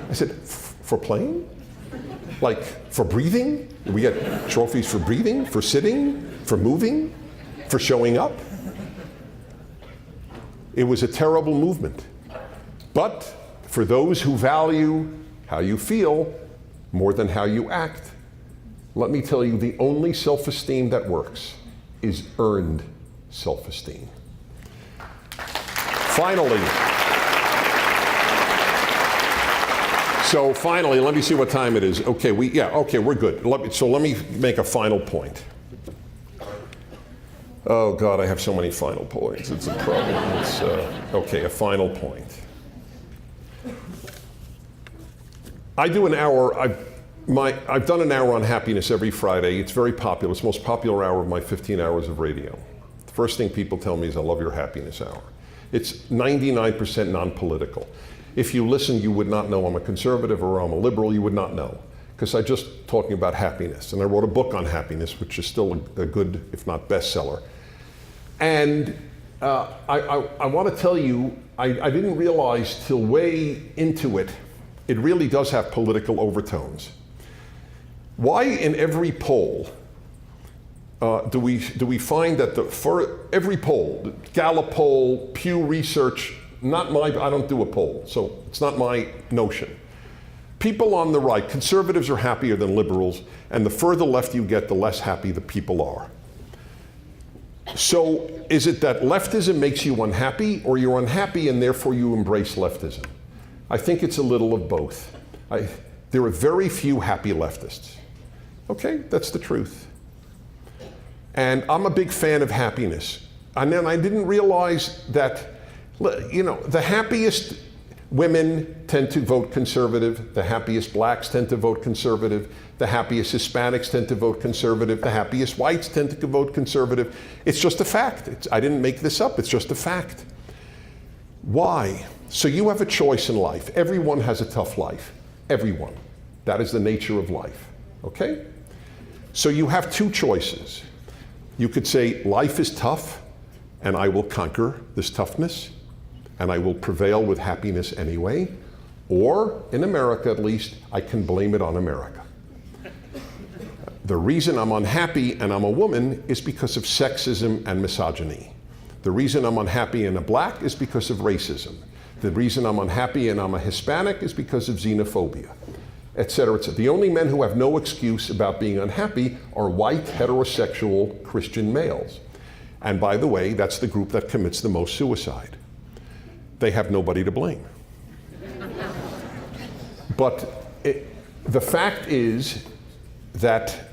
I said, for playing? Like for breathing? We get trophies for breathing, for sitting, for moving, for showing up? It was a terrible movement. But for those who value how you feel more than how you act, let me tell you, the only self-esteem that works is earned self-esteem. Finally, let me see what time it is. Okay, we're good. Let me make a final point. Oh God, I have so many final points. It's a problem. Okay, a final point. I do an hour. I've done an hour on happiness every Friday. It's very popular. It's the most popular hour of my 15 hours of radio. The first thing people tell me is, I love your happiness hour. It's 99% non-political. If you listen, you would not know I'm a conservative or I'm a liberal. You would not know. because I just talking about happiness. And I wrote a book on happiness, which is still a good, if not bestseller. And I want to tell you, I didn't realize till way into it, it really does have political overtones. Why in every poll do we find that for every poll, the Gallup poll, Pew Research, I don't do a poll, so it's not my notion. People on the right, conservatives are happier than liberals, and the further left you get, the less happy the people are. So is it that leftism makes you unhappy, or you're unhappy and therefore you embrace leftism? I think it's a little of both. There are very few happy leftists. Okay, that's the truth. And I'm a big fan of happiness. And then I didn't realize that, the happiest women tend to vote conservative, the happiest blacks tend to vote conservative, the happiest Hispanics tend to vote conservative, the happiest whites tend to vote conservative. It's just a fact. I didn't make this up, it's just a fact. Why? So you have a choice in life. Everyone has a tough life. Everyone. That is the nature of life. Okay? So you have two choices. You could say, life is tough, and I will conquer this toughness, and I will prevail with happiness anyway. Or, in America at least, I can blame it on America. The reason I'm unhappy and I'm a woman is because of sexism and misogyny. The reason I'm unhappy and a black is because of racism. The reason I'm unhappy and I'm a Hispanic is because of xenophobia, et cetera, et cetera. The only men who have no excuse about being unhappy are white, heterosexual Christian males. And by the way, that's the group that commits the most suicide. They have nobody to blame. But the fact is that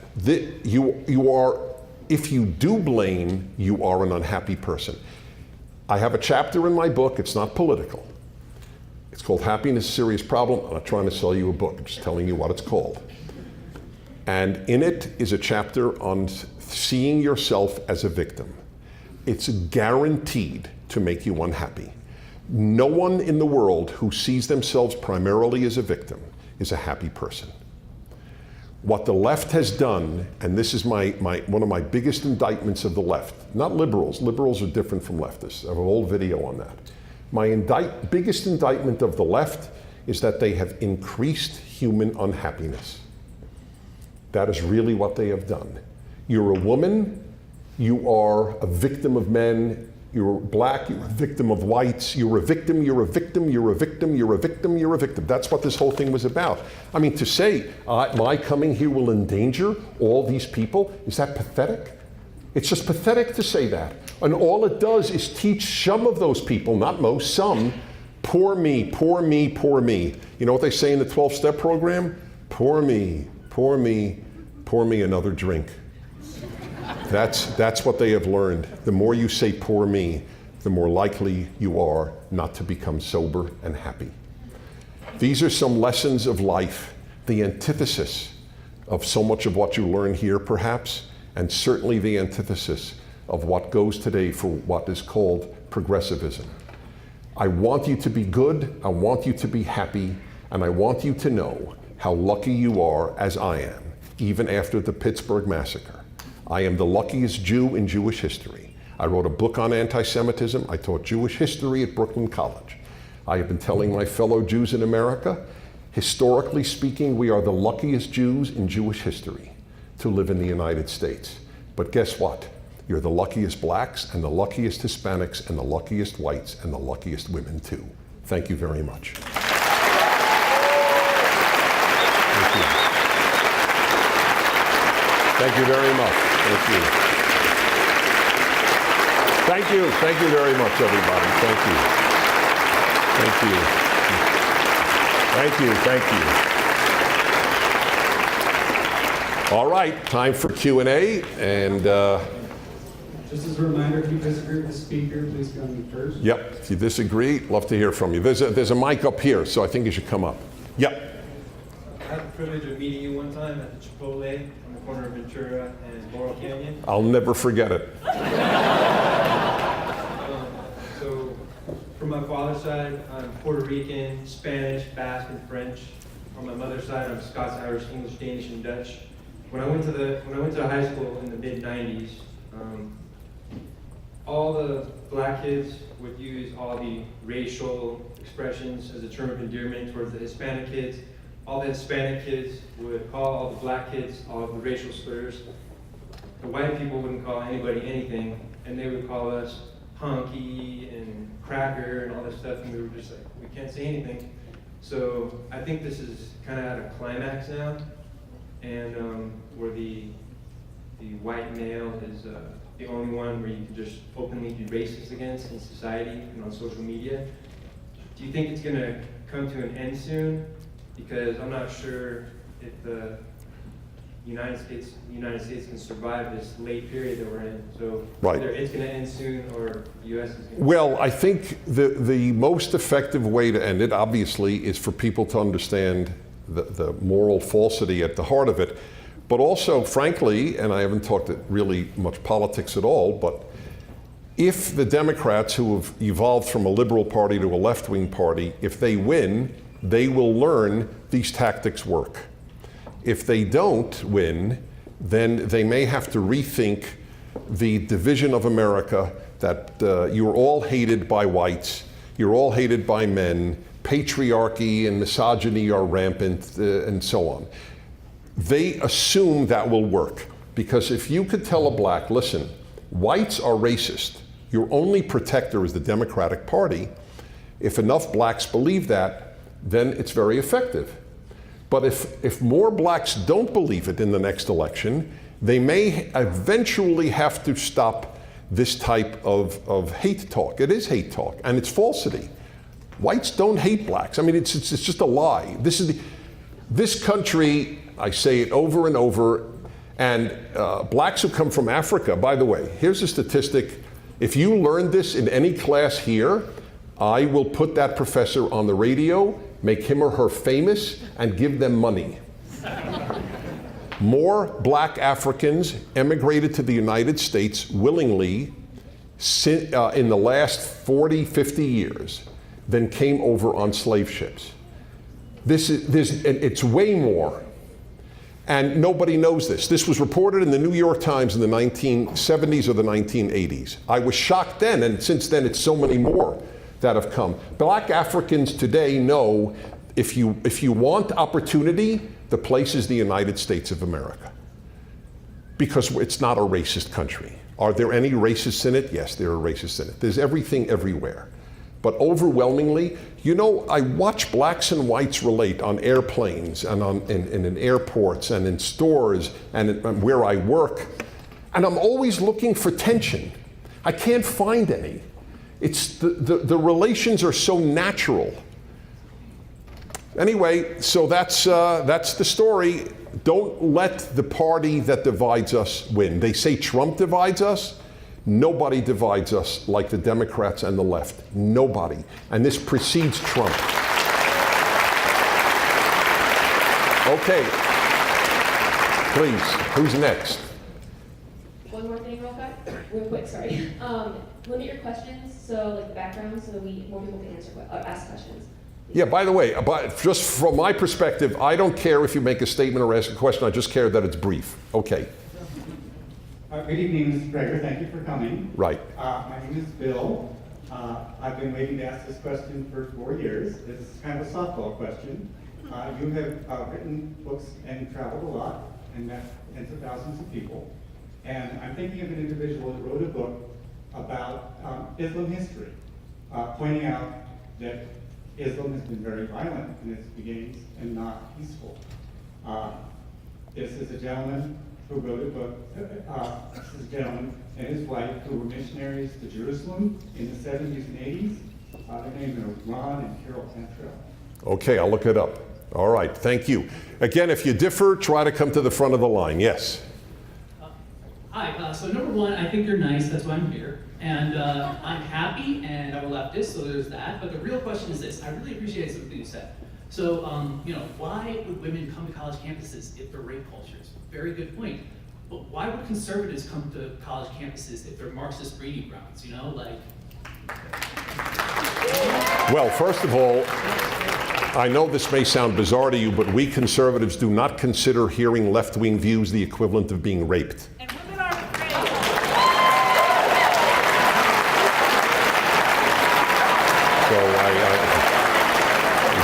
you are, if you do blame, you are an unhappy person. I have a chapter in my book, it's not political. It's called Happiness, a Serious Problem. I'm not trying to sell you a book, I'm just telling you what it's called. And in it is a chapter on seeing yourself as a victim. It's guaranteed to make you unhappy. No one in the world who sees themselves primarily as a victim is a happy person. What the left has done, and this is one of my biggest indictments of the left, not liberals. Liberals are different from leftists. I have a whole video on that. My biggest indictment of the left is that they have increased human unhappiness. That is really what they have done. You're a woman, you are a victim of men, you're black, you're a victim of whites, you're a victim, you're a victim, you're a victim, you're a victim, you're a victim. That's what this whole thing was about. I mean, to say, my coming here will endanger all these people, is that pathetic? It's just pathetic to say that. And all it does is teach some of those people, not most, some, poor me, poor me, poor me. You know what they say in the 12-step program? Poor me, pour me another drink. That's what they have learned. The more you say poor me, the more likely you are not to become sober and happy. These are some lessons of life, the antithesis of so much of what you learn here perhaps, and certainly the antithesis of what goes today for what is called progressivism. I want you to be good, I want you to be happy, and I want you to know how lucky you are, as I am, even after the Pittsburgh massacre. I am the luckiest Jew in Jewish history. I wrote a book on anti-Semitism. I taught Jewish history at Brooklyn College. I have been telling my fellow Jews in America, historically speaking, we are the luckiest Jews in Jewish history to live in the United States. But guess what? You're the luckiest blacks and the luckiest Hispanics and the luckiest whites and the luckiest women too. Thank you very much. Thank you. Thank you very much. Thank you. Thank you. Thank you very much, everybody. Thank you. Thank you. Thank you. Thank you. All right, time for Q&A. And just as a reminder, if you disagree with the speaker, please come to me first. Yep. If you disagree, love to hear from you. There's a mic up here, so I think you should come up. Yep. I had the privilege of meeting you one time at the Chipotle on the corner of Ventura and Laurel Canyon. I'll never forget it. So, from my father's side, I'm Puerto Rican, Spanish, Basque, and French. on my mother's side, I'm Scots, Irish, English, Danish, and Dutch. When I went to high school in the mid '90s, all the black kids would use all the racial expressions as a term of endearment towards the Hispanic kids. All the Hispanic kids would call all the black kids all the racial slurs. The white people wouldn't call anybody anything, and they would call us hunky and cracker and all this stuff, and we were just like, we can't say anything. So I think this is kind of at a climax now, and where the white male is the only one where you can just openly be racist against in society and on social media. Do you think it's going to come to an end soon? Because I'm not sure if the United States can survive this late period that we're in. So Right. either it's going to end soon or the U.S. is going to. Well, I think the most effective way to end it, obviously, is for people to understand the moral falsity at the heart of it. But also, frankly, and I haven't talked really much politics at all, but if the Democrats, who have evolved from a liberal party to a left-wing party, if they win, they will learn these tactics work. If they don't win, then they may have to rethink the division of America, that you're all hated by whites, you're all hated by men, patriarchy and misogyny are rampant, and so on. They assume that will work, because if you could tell a black, listen, whites are racist, your only protector is the Democratic Party, if enough blacks believe that, then it's very effective. But if more blacks don't believe it in the next election, they may eventually have to stop this type of hate talk. It is hate talk, and it's falsity. Whites don't hate blacks. I mean, it's just a lie. This country, I say it over and over, and blacks who come from Africa, by the way, here's a statistic. If you learned this in any class here, I will put that professor on the radio, make him or her famous, and give them money. More black Africans emigrated to the United States willingly in the last 40, 50 years than came over on slave ships. It's way more. And nobody knows this. This was reported in the New York Times in the 1970s or the 1980s. I was shocked then, and since then it's so many more that have come. Black Africans today know if you want opportunity, the place is the United States of America. Because it's not a racist country. Are there any racists in it? Yes, there are racists in it. There's everything everywhere. But overwhelmingly, you know, I watch blacks and whites relate on airplanes and in airports and in stores and where I work. And I'm always looking for tension. I can't find any. It's the relations are so natural. Anyway, so that's the story. Don't let the party that divides us win. They say Trump divides us. Nobody divides us like the Democrats and the left. Nobody. And this precedes Trump. Okay. Please, who's next? One more thing real quick, sorry. Limit your questions, so like the background, so more people can ask questions. Yeah, by the way, just from my perspective, I don't care if you make a statement or ask a question, I just care that it's brief. Okay. Good evening, Mr. Prager. Thank you for coming. Right. My name is Bill. I've been waiting to ask this question for 4 years. This is kind of a softball question. You have written books and traveled a lot and met tens of thousands of people. And I'm thinking of an individual that wrote a book about Islam history, pointing out that Islam has been very violent in its beginnings and not peaceful. This is a gentleman who wrote a book, this is a gentleman and his wife who were missionaries to Jerusalem in the 70s and 80s. Their names are Ron and Carol Cantrell. Okay, I'll look it up. All right, thank you. Again, if you differ, try to come to the front of the line. Yes? Hi, so number one, I think you're nice, that's why I'm here. And I'm happy, and I'm a leftist, so there's that. But the real question is this: I really appreciate something you said. So, why would women come to college campuses if they're rape cultures? Very good point. But why would conservatives come to college campuses if they're Marxist breeding grounds? Well, first of all, I know this may sound bizarre to you, but we conservatives do not consider hearing left-wing views the equivalent of being raped. And women aren't afraid.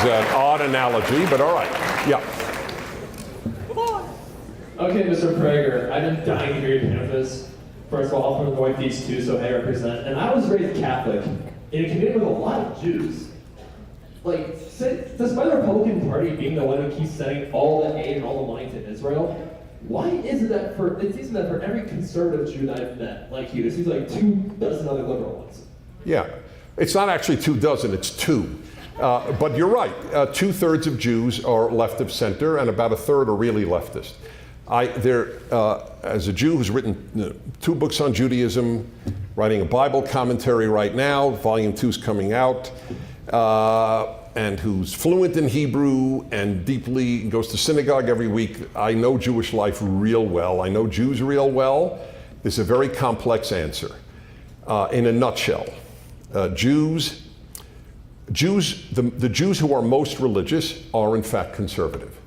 So it's an odd analogy, but all right. Yeah. Okay, Mr. Prager, I've been dying to hear your campus. First of all, I'm from the Northeast too, so I represent. And I was raised Catholic in a community with a lot of Jews. Like, despite the Republican Party being the one who keeps sending all the aid and all the money to Israel, why is it that it seems that for every conservative Jew that I've met, like you, there seems like 24 other liberal ones? Yeah. It's not actually 24, it's 2. But you're right. 2/3 of Jews are left of center, and about 1/3 are really leftist. As a Jew who's written 2 books on Judaism, writing a Bible commentary right now, volume 2 is coming out, and who's fluent in Hebrew and deeply goes to synagogue every week, I know Jewish life real well. I know Jews real well. It's a very complex answer. In a nutshell, the Jews who are most religious are in fact conservative.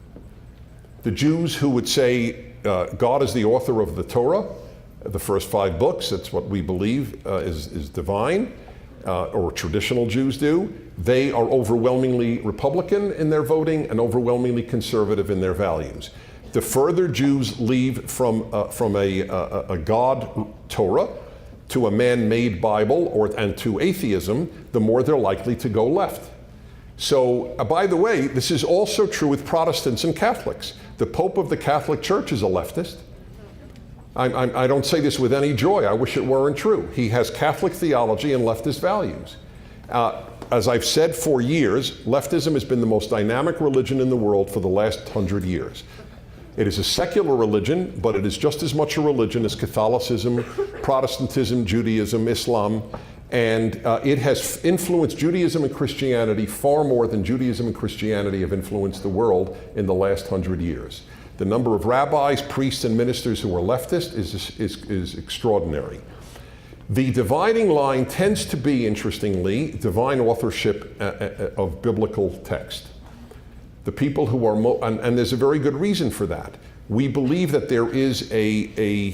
The Jews who would say God is the author of the Torah, the first 5 books, that's what we believe is divine, or traditional Jews do, they are overwhelmingly Republican in their voting and overwhelmingly conservative in their values. The further Jews leave from a God Torah to a man-made Bible and to atheism, the more they're likely to go left. So, by the way, this is also true with Protestants and Catholics. The Pope of the Catholic Church is a leftist. I don't say this with any joy. I wish it weren't true. He has Catholic theology and leftist values. As I've said for years, leftism has been the most dynamic religion in the world for the last 100 years. It is a secular religion, but it is just as much a religion as Catholicism, Protestantism, Judaism, Islam, and it has influenced Judaism and Christianity far more than Judaism and Christianity have influenced the world in the last 100 years. The number of rabbis, priests, and ministers who are leftist is extraordinary. The dividing line tends to be, interestingly, divine authorship of biblical text. The people who are, and there's a very good reason for that. We believe that there is a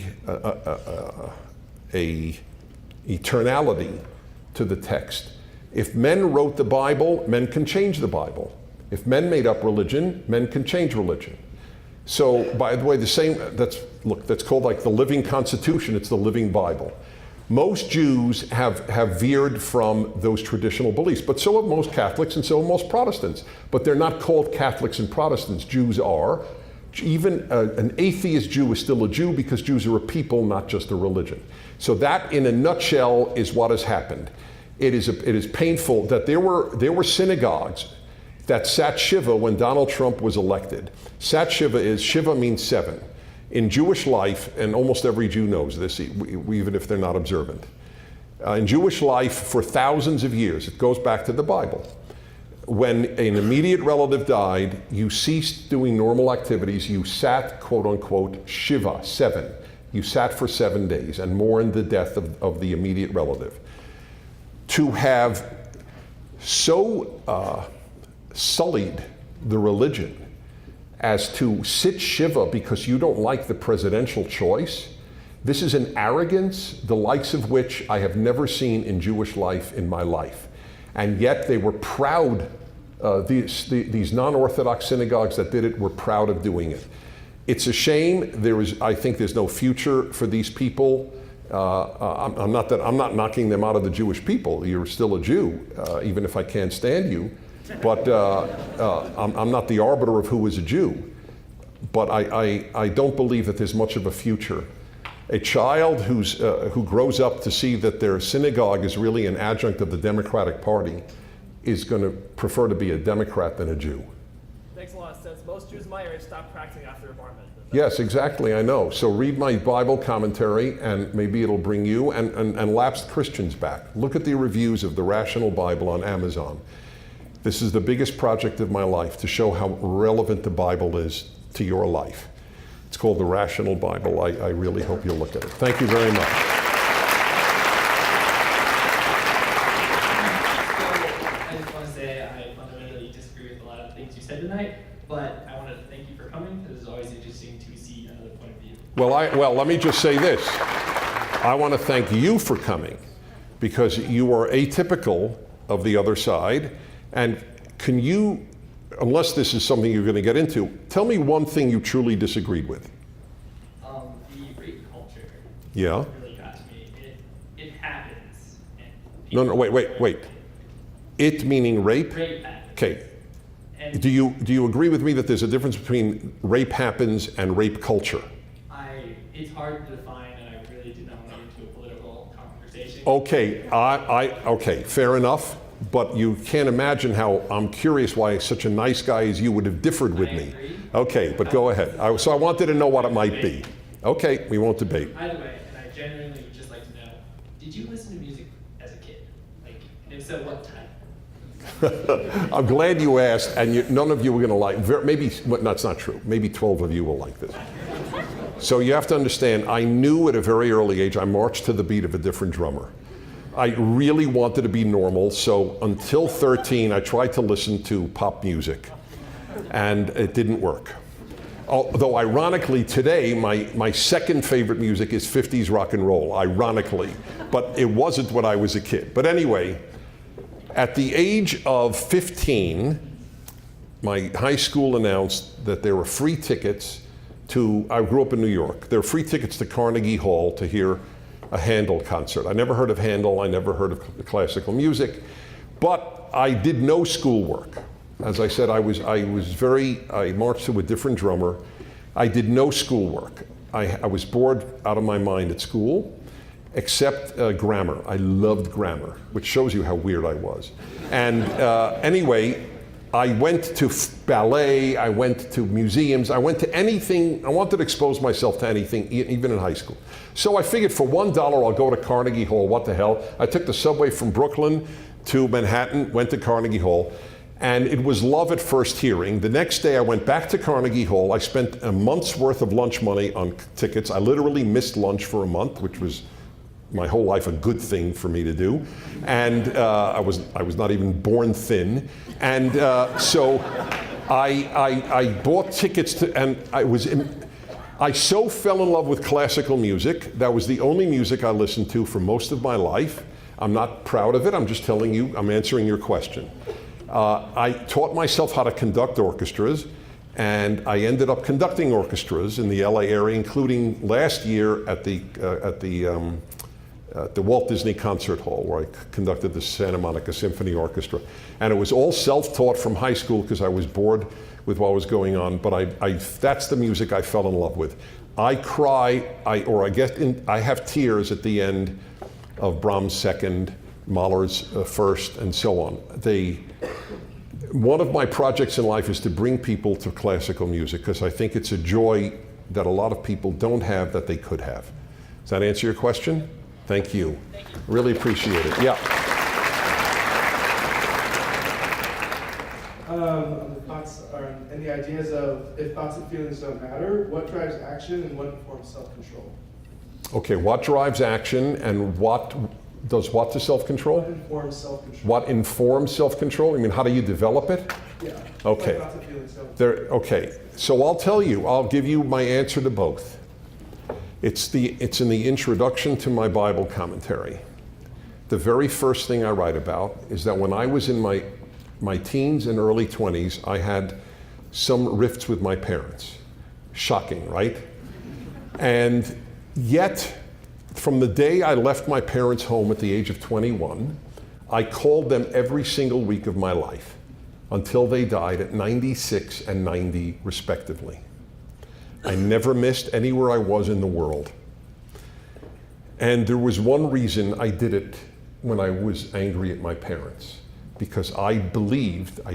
eternality to the text. If men wrote the Bible, men can change the Bible. If men made up religion, men can change religion. So, by the way, that's called like the living Constitution. It's the living Bible. Most Jews have veered from those traditional beliefs, but so have most Catholics and so have most Protestants. But they're not called Catholics and Protestants. Jews are. Even an atheist Jew is still a Jew because Jews are a people, not just a religion. So that, in a nutshell, is what has happened. It is painful that there were synagogues that sat Shiva when Donald Trump was elected. Sat Shiva Shiva means 7. In Jewish life, and almost every Jew knows this, even if they're not observant, in Jewish life for thousands of years, it goes back to the Bible. When an immediate relative died, you ceased doing normal activities. You sat, quote unquote, Shiva, 7. You sat for 7 days and mourned the death of the immediate relative. To have so sullied the religion as to sit Shiva because you don't like the presidential choice, this is an arrogance, the likes of which I have never seen in Jewish life in my life. And yet they were proud, these non-Orthodox synagogues that did it were proud of doing it. It's a shame. I think there's no future for these people. I'm not knocking them out of the Jewish people. You're still a Jew, even if I can't stand you. But I'm not the arbiter of who is a Jew. But I don't believe that there's much of a future. A child who grows up to see that their synagogue is really an adjunct of the Democratic Party is going to prefer to be a Democrat than a Jew. Makes a lot of sense. Most Jews my age stop practicing after their bar mitzvah. Yes, exactly, I know. So read my Bible commentary and maybe it'll bring you and lapsed Christians back. Look at the reviews of the Rational Bible on Amazon. This is the biggest project of my life to show how relevant the Bible is to your life. It's called the Rational Bible. I really hope you'll look at it. Thank you very much. I just want to say I fundamentally disagree with a lot Well, let me just say this. I want to thank you for coming because you are atypical of the other side. And can you, unless this is something you're going to get into, tell me one thing you truly disagreed with. The rape culture Yeah? really got to me. It happens. And No, wait. It meaning rape? Rape happens. Okay. And Do you agree with me that there's a difference between rape happens and rape culture? it's hard to define, and I really did not want to get into a political conversation. Okay, okay, fair enough. But you can't imagine how I'm curious why such a nice guy as you would have differed with I me. agree. Okay, but go ahead. So I wanted to know what it might be. Okay, we won't debate. Either way, and I genuinely would just like to know, did you listen to music as a kid? Like, and if so, what type? I'm glad you asked, and none of you were going to like. Maybe well, that's not true. Maybe 12 of you will like this. So you have to understand. I knew at a very early age I marched to the beat of a different drummer. I really wanted to be normal, so until 13, I tried to listen to pop music, and it didn't work. Although ironically, today my second favorite music is 50s rock and roll. Ironically, but it wasn't when I was a kid. But anyway. At the age of 15, my high school announced that there were free tickets to, I grew up in New York, there were free tickets to Carnegie Hall to hear a Handel concert. I never heard of Handel, I never heard of classical music, but I did no schoolwork. As I said, I marched to a different drummer. I did no schoolwork. I was bored out of my mind at school. Except grammar. I loved grammar, which shows you how weird I was. And anyway, I went to ballet, I went to museums, I went to anything. I wanted to expose myself to anything, even in high school. So I figured for $1 I'll go to Carnegie Hall, what the hell. I took the subway from Brooklyn to Manhattan, went to Carnegie Hall, and it was love at first hearing. The next day I went back to Carnegie Hall. I spent a month's worth of lunch money on tickets. I literally missed lunch for a month, which was my whole life a good thing for me to do, and I was not even born thin, and so I bought tickets to, and I so fell in love with classical music. That was the only music I listened to for most of my life. I'm not proud of it. I'm just telling you. I'm answering your question. I taught myself how to conduct orchestras, and I ended up conducting orchestras in the LA area, including last year at the Walt Disney Concert Hall, where I conducted the Santa Monica Symphony Orchestra. And it was all self-taught from high school because I was bored with what was going on, but that's the music I fell in love with. I cry, I have tears at the end of Brahms' second, Mahler's first, and so on. One of my projects in life is to bring people to classical music because I think it's a joy that a lot of people don't have that they could have. Does that answer your question? Thank you. Thank you. Really appreciate it. Yeah. Thoughts are and the ideas of if thoughts and feelings don't matter, what drives action and what informs self-control? Okay, what drives action and what does what to self-control? What informs self-control? What informs self-control? I mean, how do you develop it? Yeah. Okay. Thoughts and feelings don't. Okay, so I'll give you my answer to both. It's in the introduction to my Bible commentary. The very first thing I write about is that when I was in my teens and early 20s, I had some rifts with my parents. Shocking, right? And yet, from the day I left my parents' home at the age of 21, I called them every single week of my life until they died at 96 and 90 respectively. I never missed anywhere I was in the world. And there was one reason I did it when I was angry at my parents. Because I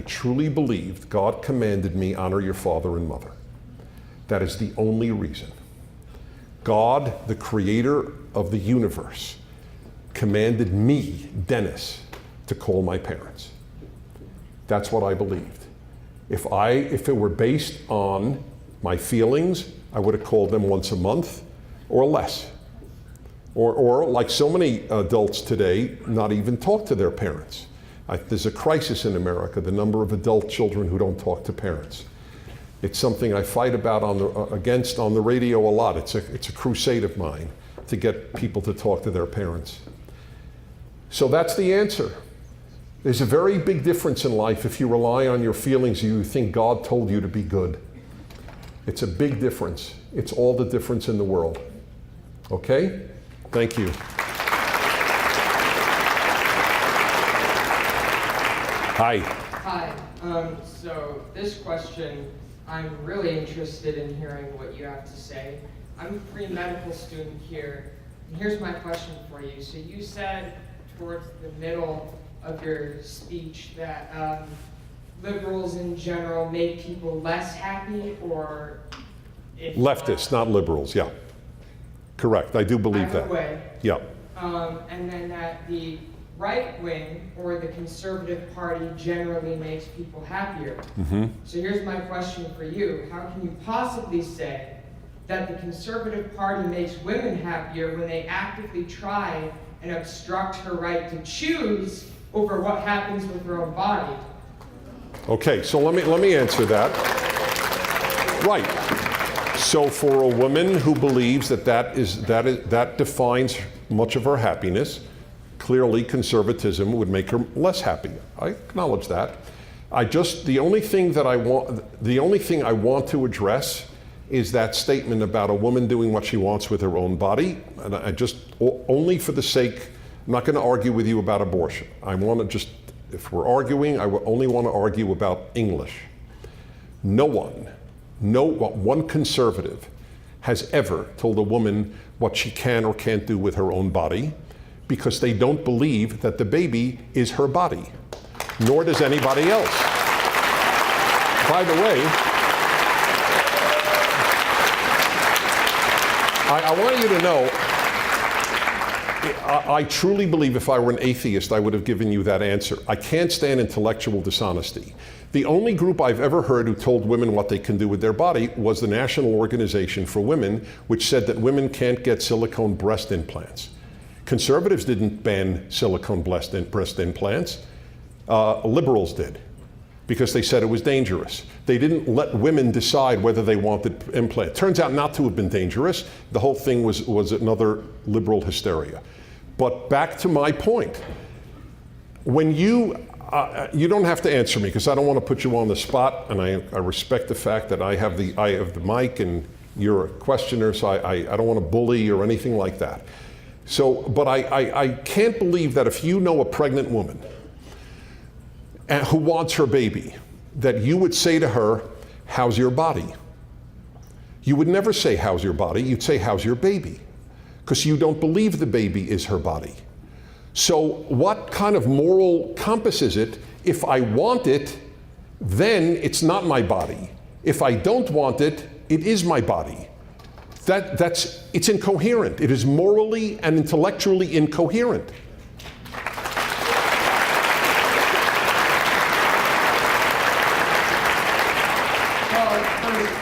truly believed, God commanded me, honor your father and mother. That is the only reason. God, the creator of the universe, commanded me, Dennis, to call my parents. That's what I believed. If it were based on my feelings, I would have called them once a month or less. Or like so many adults today, not even talk to their parents. There's a crisis in America, the number of adult children who don't talk to parents. It's something I fight about against on the radio a lot. It's a crusade of mine to get people to talk to their parents. So that's the answer. There's a very big difference in life if you rely on your feelings and you think God told you to be good. It's a big difference. It's all the difference in the world. Okay? Thank you. Hi. Hi. So this question, I'm really interested in hearing what you have to say. I'm a pre-medical student here, and here's my question for you. So you said towards the middle of your speech that liberals in general make people less happy, or if Leftists, not liberals, yeah. Correct, I do believe either that. way. Yeah. And then that the right wing or the conservative party generally makes people happier. So here's my question for you. How can you possibly say that the conservative party makes women happier when they actively try and obstruct her right to choose over what happens with her own body? Okay, so let me answer that. Right. So for a woman who believes that defines much of her happiness, clearly conservatism would make her less happy. I acknowledge that. The only thing I want to address is that statement about a woman doing what she wants with her own body. And I just, only for the sake, I'm not going to argue with you about abortion. I want to just, if we're arguing, I only want to argue about English. No one conservative has ever told a woman what she can or can't do with her own body, because they don't believe that the baby is her body, nor does anybody else. By the way, I want you to know, I truly believe if I were an atheist, I would have given you that answer. I can't stand intellectual dishonesty. The only group I've ever heard who told women what they can do with their body was the National Organization for Women, which said that women can't get silicone breast implants. Conservatives didn't ban silicone breast implants. Liberals did, because they said it was dangerous. They didn't let women decide whether they wanted implant. Turns out not to have been dangerous. The whole thing was another liberal hysteria. But back to my point. When you don't have to answer me, because I don't want to put you on the spot, and I respect the fact that I have the mic and you're a questioner, so I don't want to bully or anything like that. So, but I can't believe that if you know a pregnant woman who wants her baby, that you would say to her, how's your body? You would never say, how's your body? You'd say, how's your baby? Because you don't believe the baby is her body. So what kind of moral compass is it? If I want it, then it's not my body. If I don't want it, it is my body. It's incoherent. It is morally and intellectually incoherent.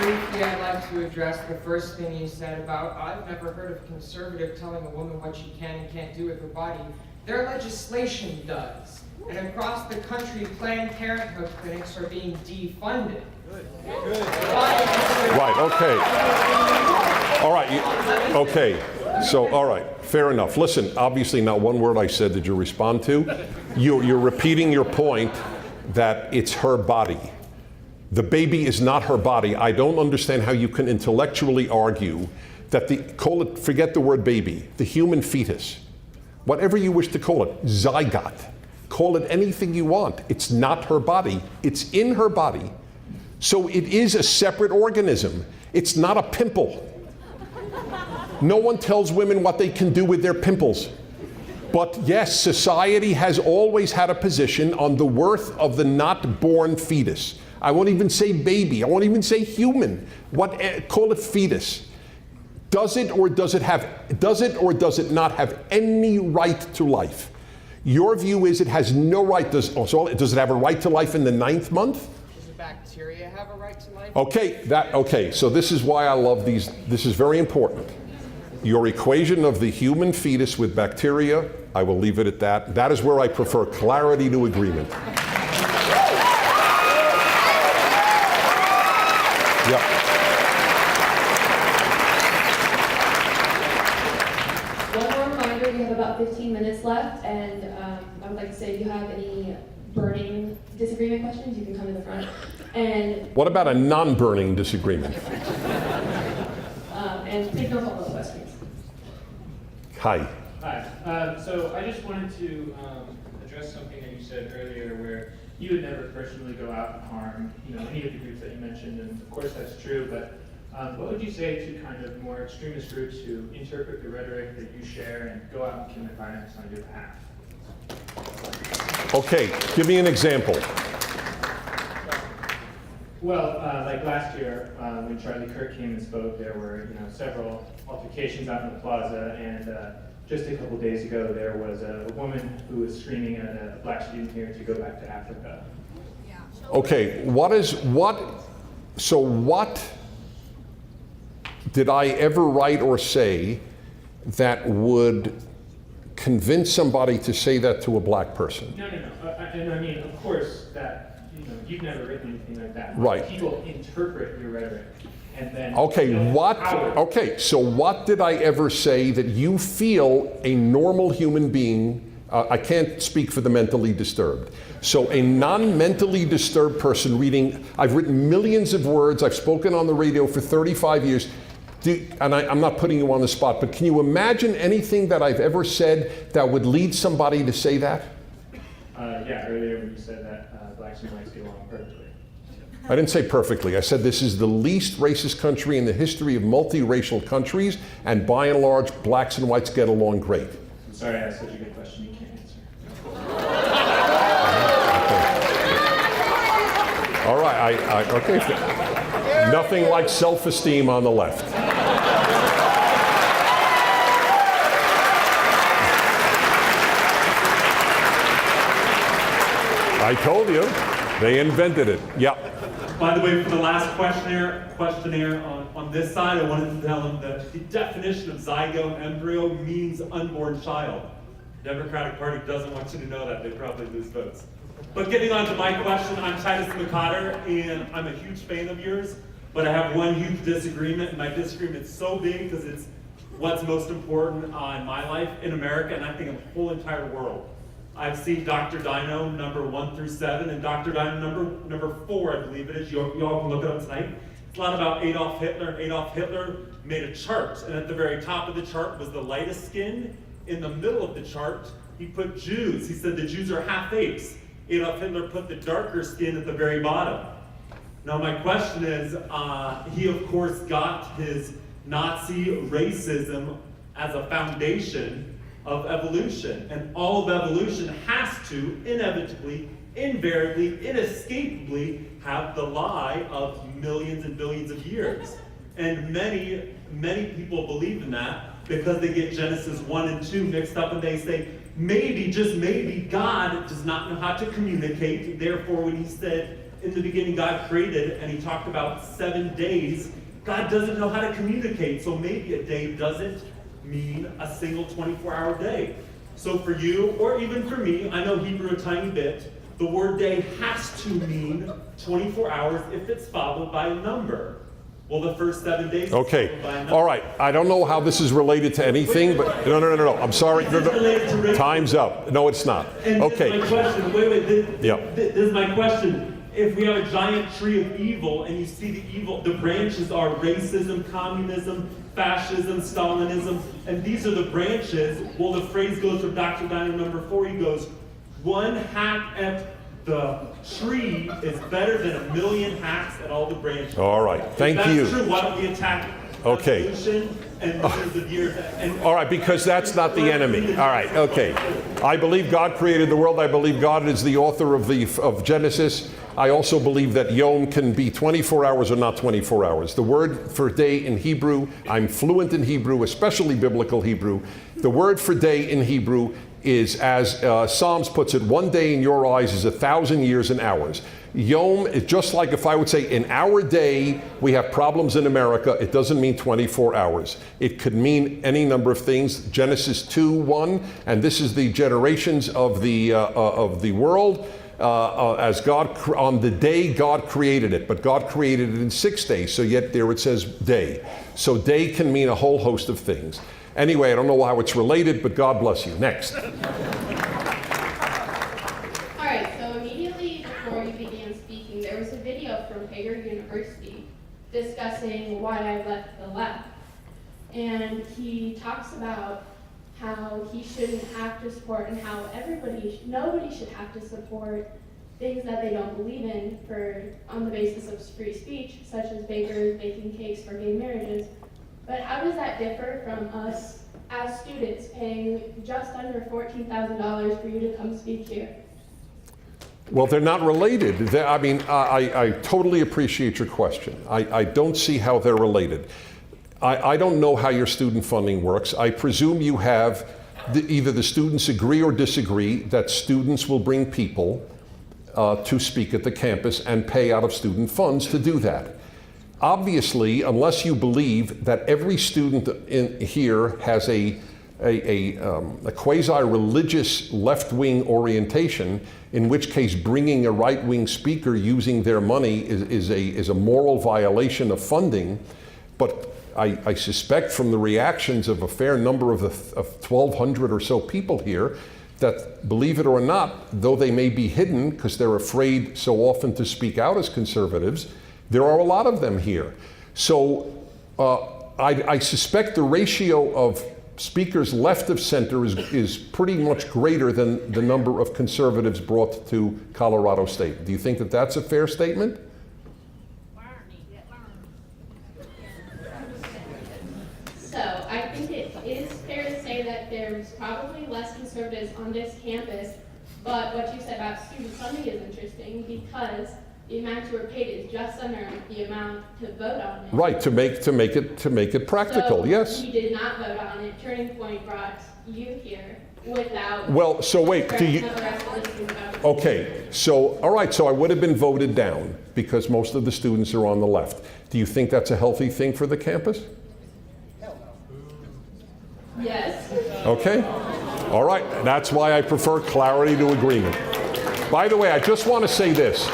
Briefly, I'd like to address the first thing you said about, I've never heard of a conservative telling a woman what she can and can't do with her body. Their legislation does. And across the country, Planned Parenthood clinics are being defunded. Right, okay. All right, okay. So, all right, fair enough. Listen, obviously not one word I said did you respond to. You're repeating your point that it's her body. The baby is not her body. I don't understand how you can intellectually argue that forget the word baby, the human fetus, whatever you wish to call it, zygote, call it anything you want. It's not her body. It's in her body. So it is a separate organism. It's not a pimple. No one tells women what they can do with their pimples. But yes, society has always had a position on the worth of the not born fetus. I won't even say baby. I won't even say human. Call it fetus. Does it or does it not have any right to life? Your view is it has no right. Does it have a right to life in the 9th month? Does the bacteria have a right to life? Okay, so this is why I love these. This is very important. Your equation of the human fetus with bacteria, I will leave it at that. That is where I prefer clarity to agreement. I would like to say if you have any burning disagreement questions, you can come to the front. And What about a non-burning disagreement? and please don't follow the questions. Hi. Hi. So I just wanted to address something that you said earlier, where you would never personally go out and harm, any of the groups that you mentioned, and of course that's true. But what would you say to kind of more extremist groups who interpret the rhetoric that you share and go out and commit violence on your behalf? Okay, give me an example. Well, like last year, when Charlie Kirk came and spoke, there were several altercations out in the plaza, and just a couple days ago, there was a woman who was screaming at a black student here to go back to Africa. Okay, what did I ever write or say that would convince somebody to say that to a black person? No. And I mean, of course, that you've never written anything like that. Right. People interpret your rhetoric, and then. Okay, so what did I ever say that you feel a normal human being, I can't speak for the mentally disturbed. So a non-mentally disturbed person reading, I've written millions of words, I've spoken on the radio for 35 years, and I'm not putting you on the spot, but can you imagine anything that I've ever said that would lead somebody to say that? Yeah, earlier when you said that blacks and whites get along perfectly. I didn't say perfectly. I said this is the least racist country in the history of multiracial countries, and by and large, blacks and whites get along great. I'm sorry, I asked such a good question you can't answer. Okay. All right, okay. Nothing like self-esteem on the left. I told you, they invented it. Yeah. By the way, for the last questionnaire on this side, I wanted to tell them that the definition of zygote embryo means unborn child. Democratic Party doesn't want you to know that. They probably lose votes. But getting on to my question, I'm Titus McCotter, and I'm a huge fan of yours, but I have one huge disagreement, and my disagreement's so big because it's what's most important in my life in America, and I think in the whole entire world. I've seen Dr. Dino number 1 through 7, and Dr. Dino number 4, I believe it is. You all can look it up tonight. It's a lot about Adolf Hitler, and Adolf Hitler made a chart, and at the very top of the chart was the lightest skin. In the middle of the chart, he put Jews. He said the Jews are half apes. Adolf Hitler put the darker skin at the very bottom. Now my question is, he of course got his Nazi racism as a foundation of evolution, and all of evolution has to inevitably, invariably, inescapably have the lie of millions and billions of years. And many people believe in that because they get Genesis 1 and 2 mixed up, and they say, maybe, just maybe, God does not know how to communicate. Therefore, when he said, in the beginning God created, and he talked about 7 days, God doesn't know how to communicate. So maybe a day doesn't mean a single 24-hour day. So for you, or even for me, I know Hebrew a tiny bit, the word day has to mean 24 hours if it's followed by a number. Well, the first 7 days. Okay. All right. I don't know how this is related to anything, but no. I'm sorry. No. Time's up. No, it's not. And okay. This is my question. Wait. This is my question. If we have a giant tree of evil, and you see the branches are racism, communism, fascism, Stalinism, and these are the branches. Well, the phrase goes from Dr. Dino number 4. He goes, one hack at the tree is better than 1,000,000 hacks at all the branches. All right. Thank you. If that's true, why don't we attack evolution and millions of years? All right, because that's not the enemy. All right, okay. I believe God created the world. I believe God is the author of Genesis. I also believe that Yom can be 24 hours or not 24 hours. The word for day in Hebrew, I'm fluent in Hebrew, especially biblical Hebrew. The word for day in Hebrew is, as Psalms puts it, 1 day in your eyes is 1,000 years in ours. Yom is just like if I would say in our day we have problems in America, it doesn't mean 24 hours. It could mean any number of things. Genesis 2:1, and this is the generations of the world. As God, on the day God created it, but God created it in 6 days, so yet there it says day. So day can mean a whole host of things. Anyway, I don't know how it's related, but God bless you. Next. you began speaking, there was a video from Prager University discussing why I left the left. And he talks about how he shouldn't have to support and how nobody should have to support things that they don't believe in on the basis of free speech, such as bakers making cakes for gay marriages. But how does that differ from us as students paying just under $14,000 for you to come speak here? Well, they're not related. I totally appreciate your question. I don't see how they're related. I don't know how your student funding works. I presume you have, either the students agree or disagree that students will bring people to speak at the campus and pay out of student funds to do that. Obviously, unless you believe that every student in here has a quasi-religious left-wing orientation, in which case bringing a right-wing speaker using their money is a moral violation of funding. But I suspect from the reactions of a fair number of 1,200 or so people here that, believe it or not, though they may be hidden because they're afraid so often to speak out as conservatives, there are a lot of them here. So I suspect the ratio of speakers left of center is pretty much greater than the number of conservatives brought to Colorado State. Do you think that that's a fair statement? So I think it is fair to say that there's probably less conservatives on this campus, but what you said about student funding is interesting because the amount you were paid is just under the amount to vote on it. Right, to make it practical, So yes. you did not vote on it. Turning Point brought you here without. Well, so wait, do you? Okay, so all right, so I would have been voted down because most of the students are on the left. Do you think that's a healthy thing for the campus? Yes. Okay, all right, that's why I prefer clarity to agreement. By the way, I just want to say this.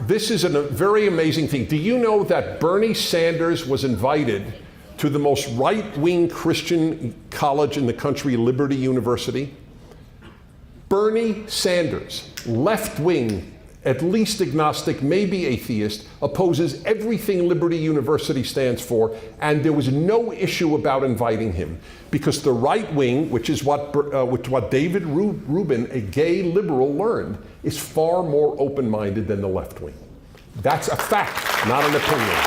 This is a very amazing thing. Do you know that Bernie Sanders was invited to the most right-wing Christian college in the country, Liberty University? Bernie Sanders, left-wing, at least agnostic, maybe atheist, opposes everything Liberty University stands for, and there was no issue about inviting him. Because the right wing, which is what David Rubin, a gay liberal, learned, is far more open-minded than the left wing. That's a fact, not an opinion.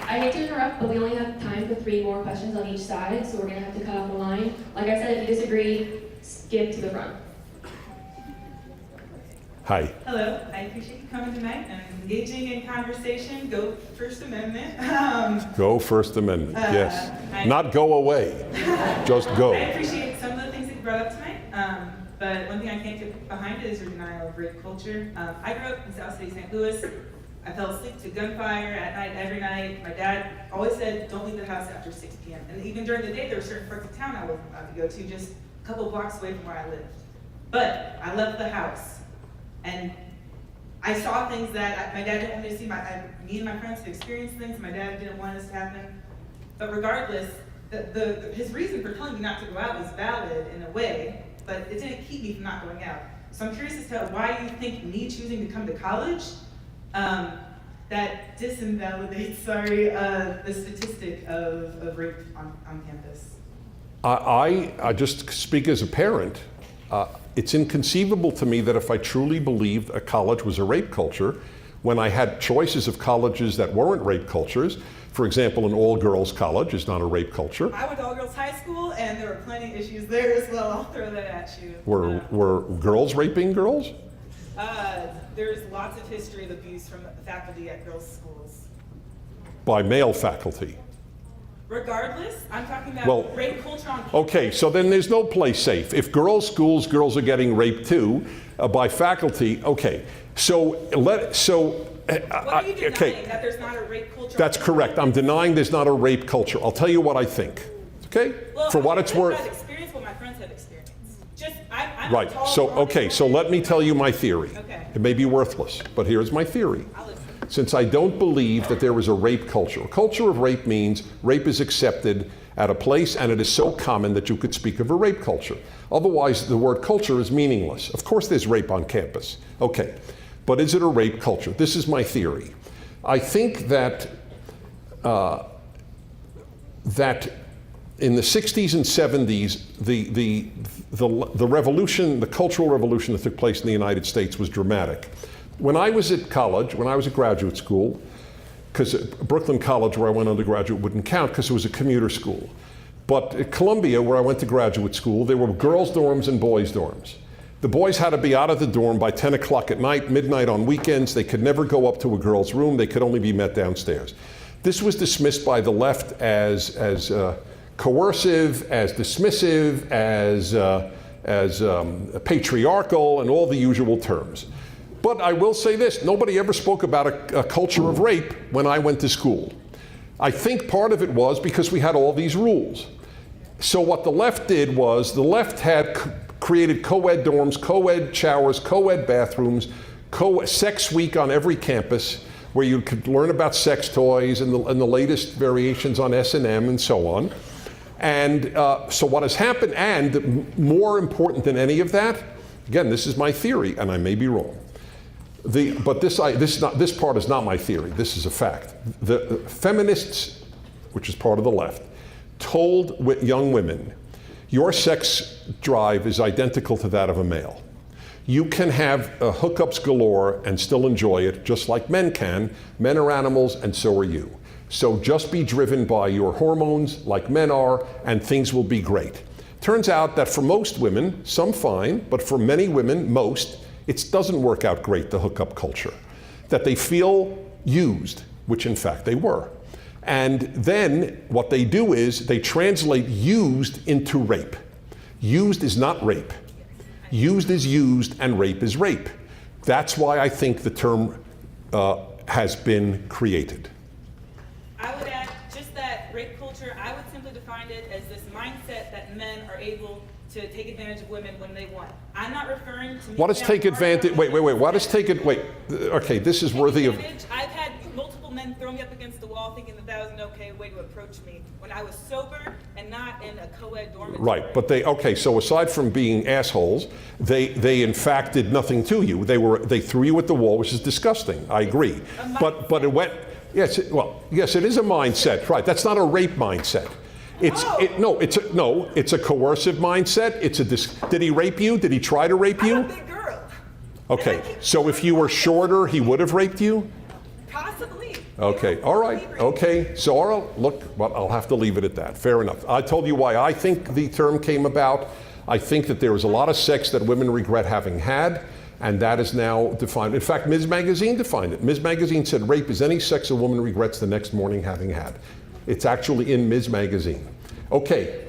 I hate to interrupt, but we only have time for 3 more questions on each side, so we're going to have to cut off the line. Like I said, if you disagree, skip to the front. Hi. Hello, I appreciate you coming tonight and engaging in conversation. Go First Amendment. Go First Amendment, yes. Not go away, just go. I appreciate some of the things that you brought up tonight, but one thing I can't get behind is your denial of rape culture. I grew up in South City, St. Louis. I fell asleep to gunfire at night, every night. My dad always said, don't leave the house after 6 p.m. And even during the day, there were certain parts of town I wasn't allowed to go to, just a couple blocks away from where I lived. But I left the house, and I saw things that my dad didn't want me to see. Me and my friends had experienced things my dad didn't want us to happen. But regardless, his reason for telling me not to go out was valid in a way, but it didn't keep me from not going out. So I'm curious as to why you think me choosing to come to college that disinvalidates, the statistic of rape on campus. I just speak as a parent. It's inconceivable to me that if I truly believed a college was a rape culture, when I had choices of colleges that weren't rape cultures, for example, an all-girls college is not a rape culture. I went to all-girls high school, and there were plenty of issues there as well. I'll throw that at you. Were girls raping girls? There's lots of history of abuse from the faculty at girls' schools. By male faculty? Regardless, I'm talking about rape culture on campus. Okay, so then there's no place safe. If girls' schools, girls are getting raped too by faculty. Okay, so what are you denying, that there's not a rape culture? That's correct. I'm denying there's not a rape culture. I'll tell you what I think. Okay, well, for what it's worth. I've experienced what my friends have experienced. I'm Right. So okay. So let me tell you my theory. Okay. It may be worthless, but here's my theory. since I don't believe that there is a rape culture. A culture of rape means rape is accepted at a place, and it is so common that you could speak of a rape culture. Otherwise, the word culture is meaningless. Of course there's rape on campus. Okay, but is it a rape culture? This is my theory. I think that that in the 60s and 70s, the revolution, the cultural revolution that took place in the United States was dramatic. When I was at college, when I was at graduate school, because Brooklyn College, where I went undergraduate, wouldn't count because it was a commuter school. But at Columbia, where I went to graduate school, there were girls' dorms and boys' dorms. The boys had to be out of the dorm by 10 o'clock at night, midnight on weekends. They could never go up to a girl's room. They could only be met downstairs. This was dismissed by the left as coercive, as dismissive, as patriarchal, and all the usual terms. But I will say this, nobody ever spoke about a culture of rape when I went to school. I think part of it was because we had all these rules. So what the left did was, the left had created co-ed dorms, co-ed showers, co-ed bathrooms, sex week on every campus, where you could learn about sex toys and the latest variations on S&M and so on. And so what has happened, and more important than any of that, again, this is my theory, and I may be wrong. But this part is not my theory. This is a fact. The feminists, which is part of the left, told young women, your sex drive is identical to that of a male. You can have hookups galore and still enjoy it, just like men can. Men are animals, and so are you. So just be driven by your hormones like men are, and things will be great. Turns out that for most women, some fine, but for many women, most, it doesn't work out great, the hookup culture. That they feel used, which in fact they were. And then what they do is they translate used into rape. Used is not rape. Used is used, and rape is rape. That's why I think the term has been created. I would add just that rape culture, I would simply define it as this mindset that men are able to take advantage of women when they want. I'm not referring to... What does take advantage? Wait. What does take it? Wait. Okay, this is worthy of... I've had multiple men throw me up against the wall thinking that was an okay way to approach me when I was sober and not in a co-ed dormitory. Right, but so aside from being assholes, they in fact did nothing to you. They threw you at the wall, which is disgusting. I agree. But it went... Yes, yes, it is a mindset, right? That's not a rape mindset. It's a coercive mindset. Did he rape you? Did he try to rape you? I'm a big girl. Okay, so if you were shorter, he would have raped you? Possibly. Okay, all right, okay. So, all right, look, well, I'll have to leave it at that. Fair enough. I told you why I think the term came about. I think that there is a lot of sex that women regret having had, and that is now defined. In fact, Ms. Magazine defined it. Ms. Magazine said rape is any sex a woman regrets the next morning having had. It's actually in Ms. Magazine. Okay.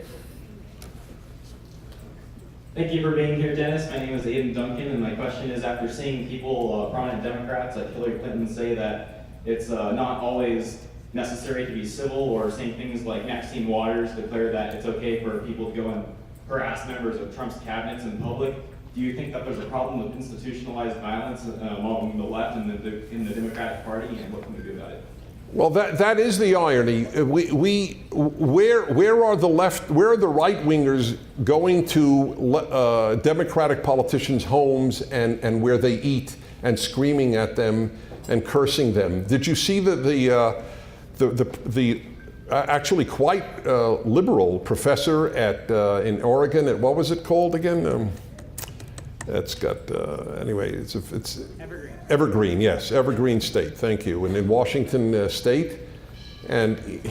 Thank you for being here, Dennis. My name is Aiden Duncan, and my question is, after seeing people, prominent Democrats like Hillary Clinton, say that it's not always necessary to be civil, or saying things like Maxine Waters declare that it's okay for people to go and harass members of Trump's cabinets in public, do you think that there's a problem with institutionalized violence among the left and in the Democratic Party, and what can we do about it? Well, that is the irony. Where are the left? Where are the right wingers going to Democratic politicians' homes and where they eat and screaming at them and cursing them? Did you see the actually quite liberal professor in Oregon at, what was it called again? It's got, anyway, it's Evergreen, yes, Evergreen State, thank you. And in Washington State, and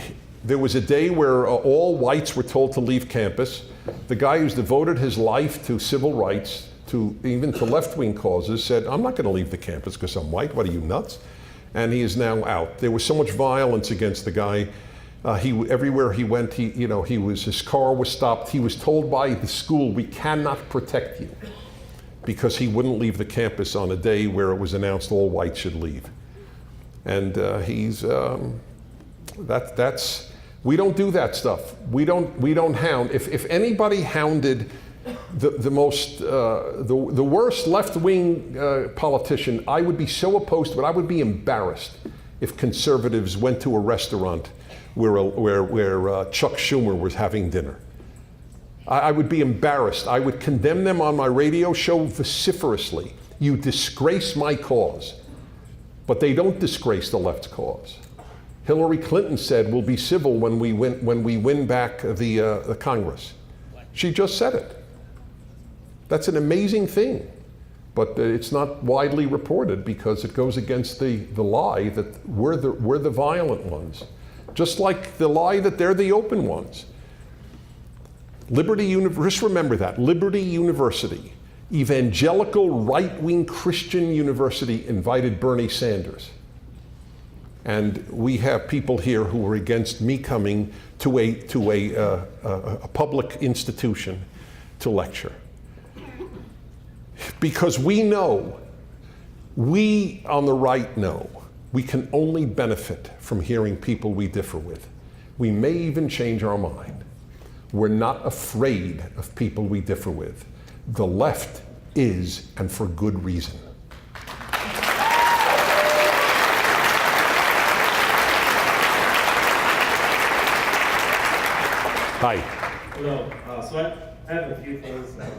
there was a day where all whites were told to leave campus. The guy who's devoted his life to civil rights, even to left-wing causes, said, I'm not going to leave the campus because I'm white. What are you, nuts? And he is now out. There was so much violence against the guy. Everywhere he went, his car was stopped. He was told by the school, we cannot protect you, because he wouldn't leave the campus on a day where it was announced all whites should leave. And we don't do that stuff. We don't hound. If anybody hounded the worst left-wing politician, I would be so opposed to it. I would be embarrassed if conservatives went to a restaurant where Chuck Schumer was having dinner. I would be embarrassed. I would condemn them on my radio show vociferously. You disgrace my cause. But they don't disgrace the left's cause. Hillary Clinton said we'll be civil when we win back the Congress. She just said it. That's an amazing thing. But it's not widely reported because it goes against the lie that we're the violent ones. Just like the lie that they're the open ones. Just remember that. Liberty University, evangelical right-wing Christian university, invited Bernie Sanders. And we have people here who are against me coming to a public institution to lecture. Because we know, we on the right know, we can only benefit from hearing people we differ with. We may even change our mind. We're not afraid of people we differ with. The left is, and for good reason. Hi. Hello. So I have a few things that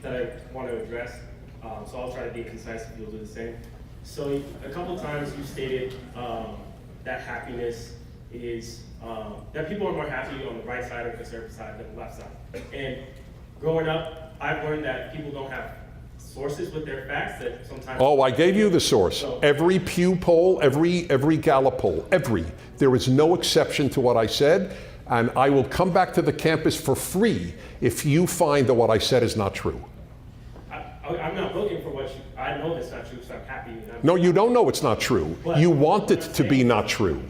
I want to address. So I'll try to be concise if you'll do the same. So a couple times you stated that happiness is, that people are more happy on the right side or conservative side than the left side. And growing up, I've learned that people don't have sources with their facts that sometimes... Oh, I gave you the source. So, every Pew poll, every Gallup poll, there is no exception to what I said, and I will come back to the campus for free if you find that what I said is not true. I'm not looking for what I know that's not true, so I'm happy. No, you don't know it's not true. You want it to be not true.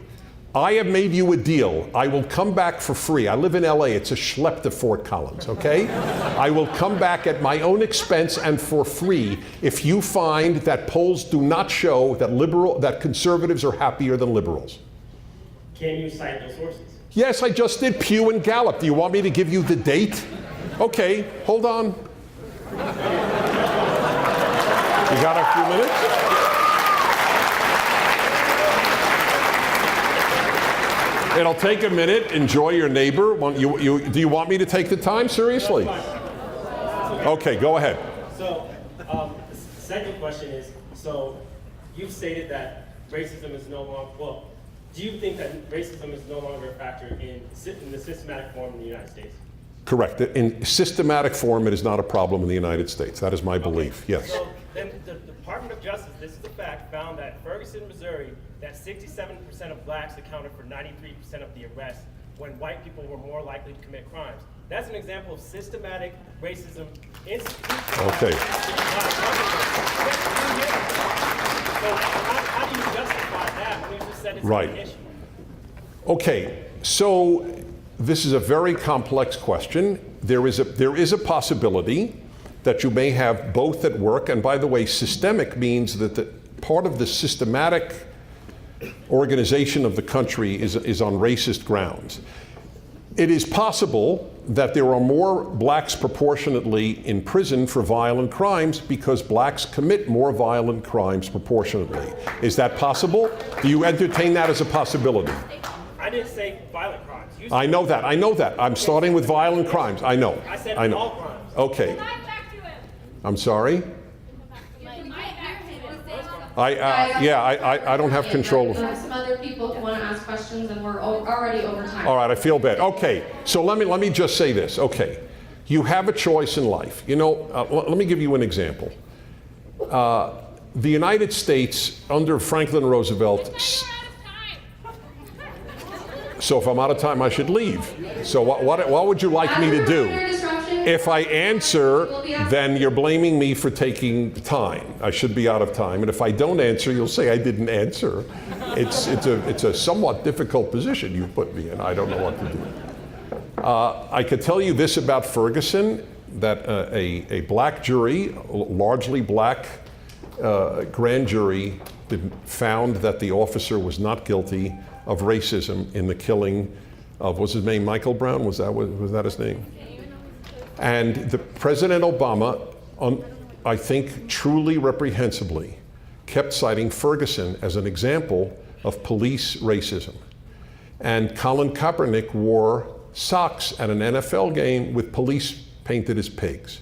I have made you a deal. I will come back for free. I live in LA. It's a schlep to Fort Collins, okay? I will come back at my own expense and for free if you find that polls do not show that conservatives are happier than liberals. Can you cite those sources? Yes, I just did Pew and Gallup. Do you want me to give you the date? Okay, hold on. You got a few minutes? It'll take a minute. Enjoy your neighbor. Do you want me to take the time? Seriously? Okay, go ahead. So, the second question is, so you've stated that racism is no longer, well, do you think that racism is no longer a factor in the systematic form in the United States? Correct. In systematic form, it is not a problem in the United States. That is my belief, yes. So then the Department of Justice, this is a fact, found that Ferguson, Missouri, that 67% of blacks accounted for 93% of the arrests when white people were more likely to commit crimes. That's an example of systematic racism institutionalized. Okay. So how do you justify that when you just said it's Right. an issue? Okay, so this is a very complex question. There is a possibility that you may have both at work. And by the way, systemic means that part of the systematic organization of the country is on racist grounds. It is possible that there are more blacks proportionately in prison for violent crimes because blacks commit more violent crimes proportionately. Is that possible? Do you entertain that as a possibility? I didn't say violent crimes. You said I know that. I'm starting with violent crimes. I know. I said I know. all crimes. Okay. I'm sorry? I don't have control of We have some other people who want to ask questions, and we're already over time. All right, I feel bad. Okay, so let me just say this. Okay, you have a choice in life. You know, let me give you an example. The United States under Franklin Roosevelt. So if I'm out of time, I should leave. So what would you like me to do? If I answer, then you're blaming me for taking time. I should be out of time. And if I don't answer, you'll say I didn't answer. It's a somewhat difficult position you put me in. I don't know what to do. I could tell you this about Ferguson, that a black jury, largely black grand jury, found that the officer was not guilty of racism in the killing of, was his name Michael Brown? Was that his name? And the President Obama, I think truly reprehensibly, kept citing Ferguson as an example of police racism. And Colin Kaepernick wore socks at an NFL game with police painted as pigs.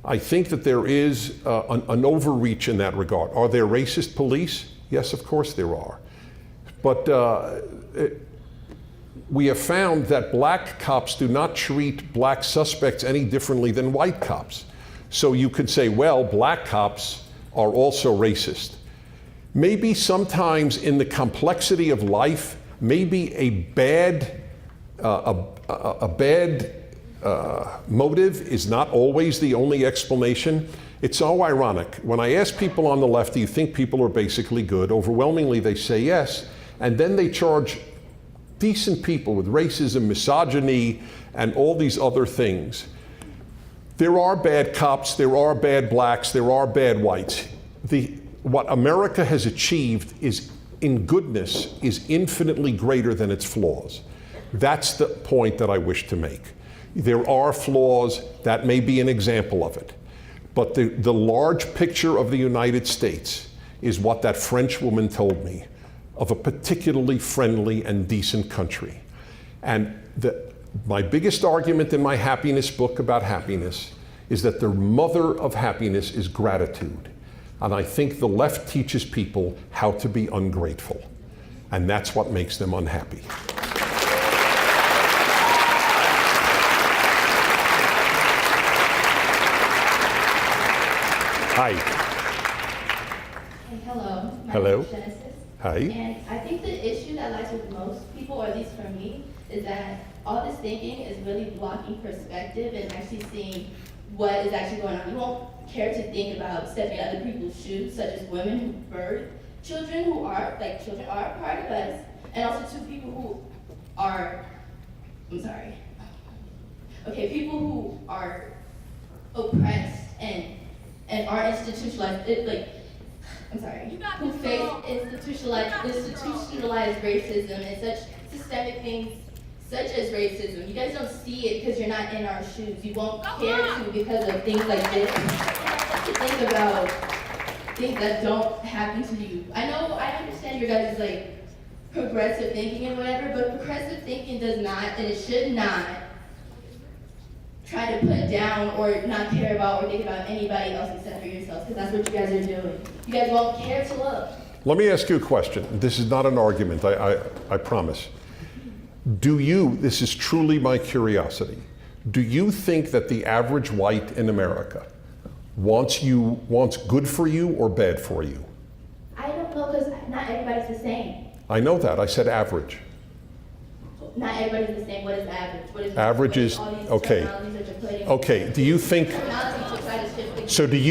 I think that there is an overreach in that regard. Are there racist police? Yes, of course there are. But we have found that black cops do not treat black suspects any differently than white cops. So you could say, well, black cops are also racist. Maybe sometimes in the complexity of life, maybe a bad motive is not always the only explanation. It's so ironic. When I ask people on the left, do you think people are basically good? Overwhelmingly, they say yes. And then they charge decent people with racism, misogyny, and all these other things. There are bad cops, there are bad blacks, there are bad whites. What America has achieved is, in goodness, is infinitely greater than its flaws. That's the point that I wish to make. There are flaws, that may be an example of it. But the large picture of the United States is what that French woman told me, of a particularly friendly and decent country. And my biggest argument in my happiness book about happiness is that the mother of happiness is gratitude. And I think the left teaches people how to be ungrateful. And that's what makes them unhappy. Hi. Hey, hello. My Hello. name is Genesis. Hi. And I think the issue that lies with most people, or at least for me, is that all this thinking is really blocking perspective and actually seeing what is actually going on. You won't care to think about stepping in other people's shoes, such as women who birth children who are, children are a part of us, and also to people who are, people who are oppressed and are institutionalized, who face institutionalized racism and such systemic things such as racism. You guys don't see it because you're not in our shoes. You won't care to because of things like this. To think about things that don't happen to you. I understand your guys' progressive thinking and whatever, but progressive thinking does not, and it should not, try to put down or not care about or think about anybody else except for yourselves, because that's what you guys are doing. You guys won't care to look. Let me ask you a question. This is not an argument, I promise. This is truly my curiosity, do you think that the average white in America wants good for you or bad for you? I don't know, because not everybody's the same. I know that, I said average. Not everybody's the same. What is average? What is Average is, okay. Okay, do you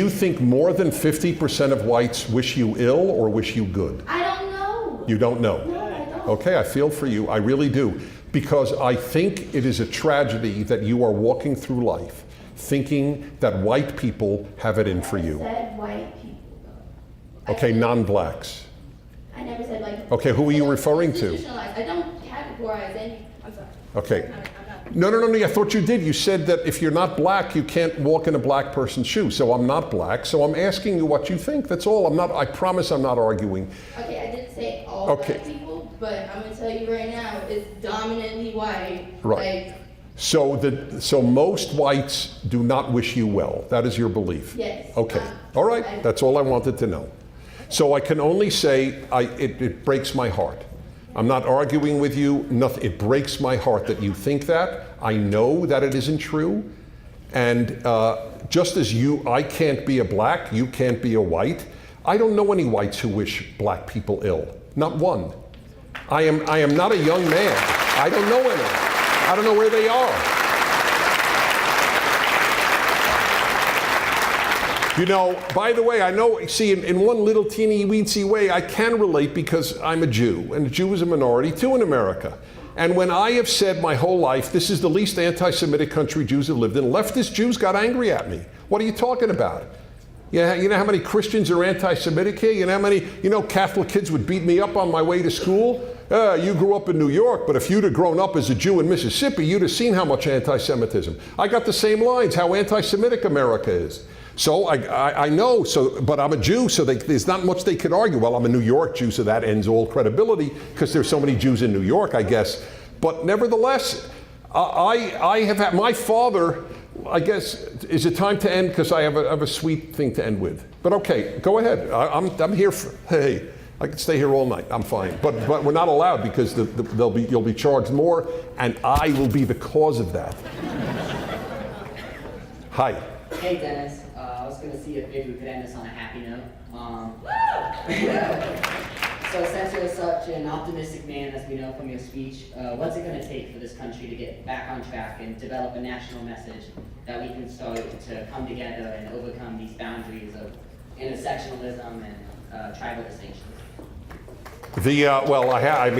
think more than 50% of whites wish you ill or wish you good? I don't know. You don't know? No, I don't. Okay, I feel for you, I really do. Because I think it is a tragedy that you are walking through life thinking that white people have it in for you. I said white people, though. Okay, non-blacks. I never said Okay, who are you referring to? I don't categorize any. I'm sorry. Okay. No, I thought you did. You said that if you're not black, you can't walk in a black person's shoes. So I'm not black, so I'm asking you what you think. That's all. I promise I'm not arguing. Okay, I didn't say all black people, but I'm going to tell you right now, it's dominantly white. Right. So most whites do not wish you well. That is your belief? Yes. Okay. All right. That's all I wanted to know. So I can only say it breaks my heart. I'm not arguing with you. Nothing. It breaks my heart that you think that. I know that it isn't true. And just as I can't be a black, you can't be a white. I don't know any whites who wish black people ill. Not one. I am not a young man. I don't know any. I don't know where they are. You know, by the way, I know, see, in one little teeny weensy way, I can relate because I'm a Jew, and a Jew is a minority too in America. And when I have said my whole life, this is the least anti-Semitic country Jews have lived in, leftist Jews got angry at me. What are you talking about? You know how many Christians are anti-Semitic here? You know how many, Catholic kids would beat me up on my way to school? You grew up in New York, but if you'd have grown up as a Jew in Mississippi, you'd have seen how much anti-Semitism. I got the same lines, how anti-Semitic America is. So I know, but I'm a Jew, so there's not much they could argue. Well, I'm a New York Jew, so that ends all credibility, because there's so many Jews in New York, I guess. But nevertheless, I have had, my father, I guess, is it time to end? Because I have a sweet thing to end with. But okay, go ahead. I'm here for, hey, I can stay here all night. I'm fine. But we're not allowed, because you'll be charged more, and I will be the cause of that. Hi. Hey, Dennis. I was going to see if maybe we could end this on a happy note. So since you're such an optimistic man, as we know from your speech, what's it going to take for this country to get back on track and develop a national message that we can start to come together and overcome these boundaries of intersectionalism and tribal distinctions? Well, I have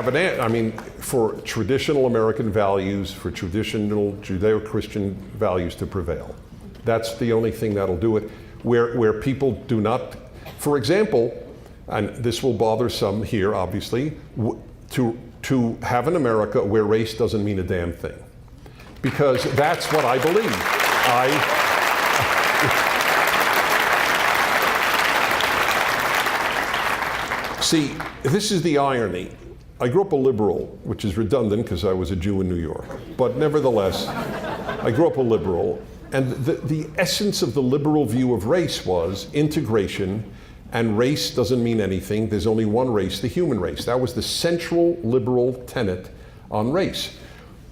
an answer. I mean, for traditional American values, for traditional Judeo-Christian values to prevail, that's the only thing that'll do it. Where people do not, for example, and this will bother some here, obviously, to have an America where race doesn't mean a damn thing, because that's what I believe. See, this is the irony. I grew up a liberal, which is redundant because I was a Jew in New York. But nevertheless, I grew up a liberal. And the essence of the liberal view of race was integration, and race doesn't mean anything. There's only one race, the human race. That was the central liberal tenet on race.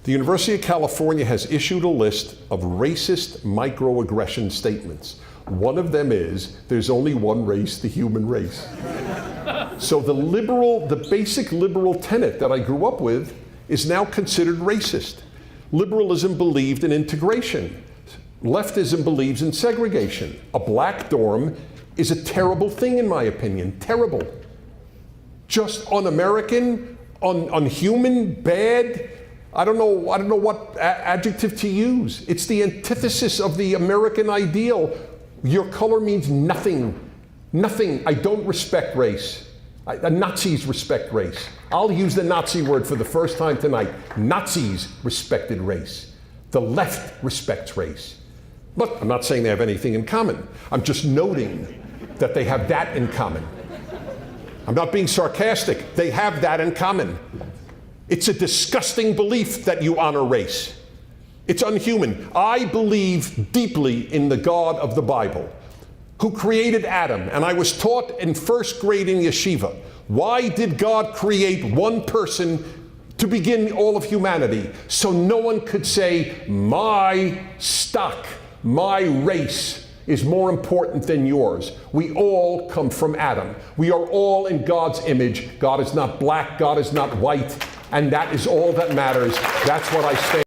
The University of California has issued a list of racist microaggression statements. One of them is, there's only one race, the human race. So the basic liberal tenet that I grew up with is now considered racist. Liberalism believed in integration. Leftism believes in segregation. A black dorm is a terrible thing, in my opinion. Terrible. Just un-American, unhuman, bad. I don't know what adjective to use. It's the antithesis of the American ideal. Your color means nothing. Nothing. I don't respect race. The Nazis respect race. I'll use the Nazi word for the first time tonight. Nazis respected race. The left respects race. But I'm not saying they have anything in common. I'm just noting that they have that in common. I'm not being sarcastic. They have that in common. It's a disgusting belief that you honor race. It's unhuman. I believe deeply in the God of the Bible, who created Adam. And I was taught in first grade in yeshiva, why did God create one person to begin all of humanity? So no one could say, my stock, my race is more important than yours. We all come from Adam. We are all in God's image. God is not black, God is not white, and that is all that matters. That's what I stand.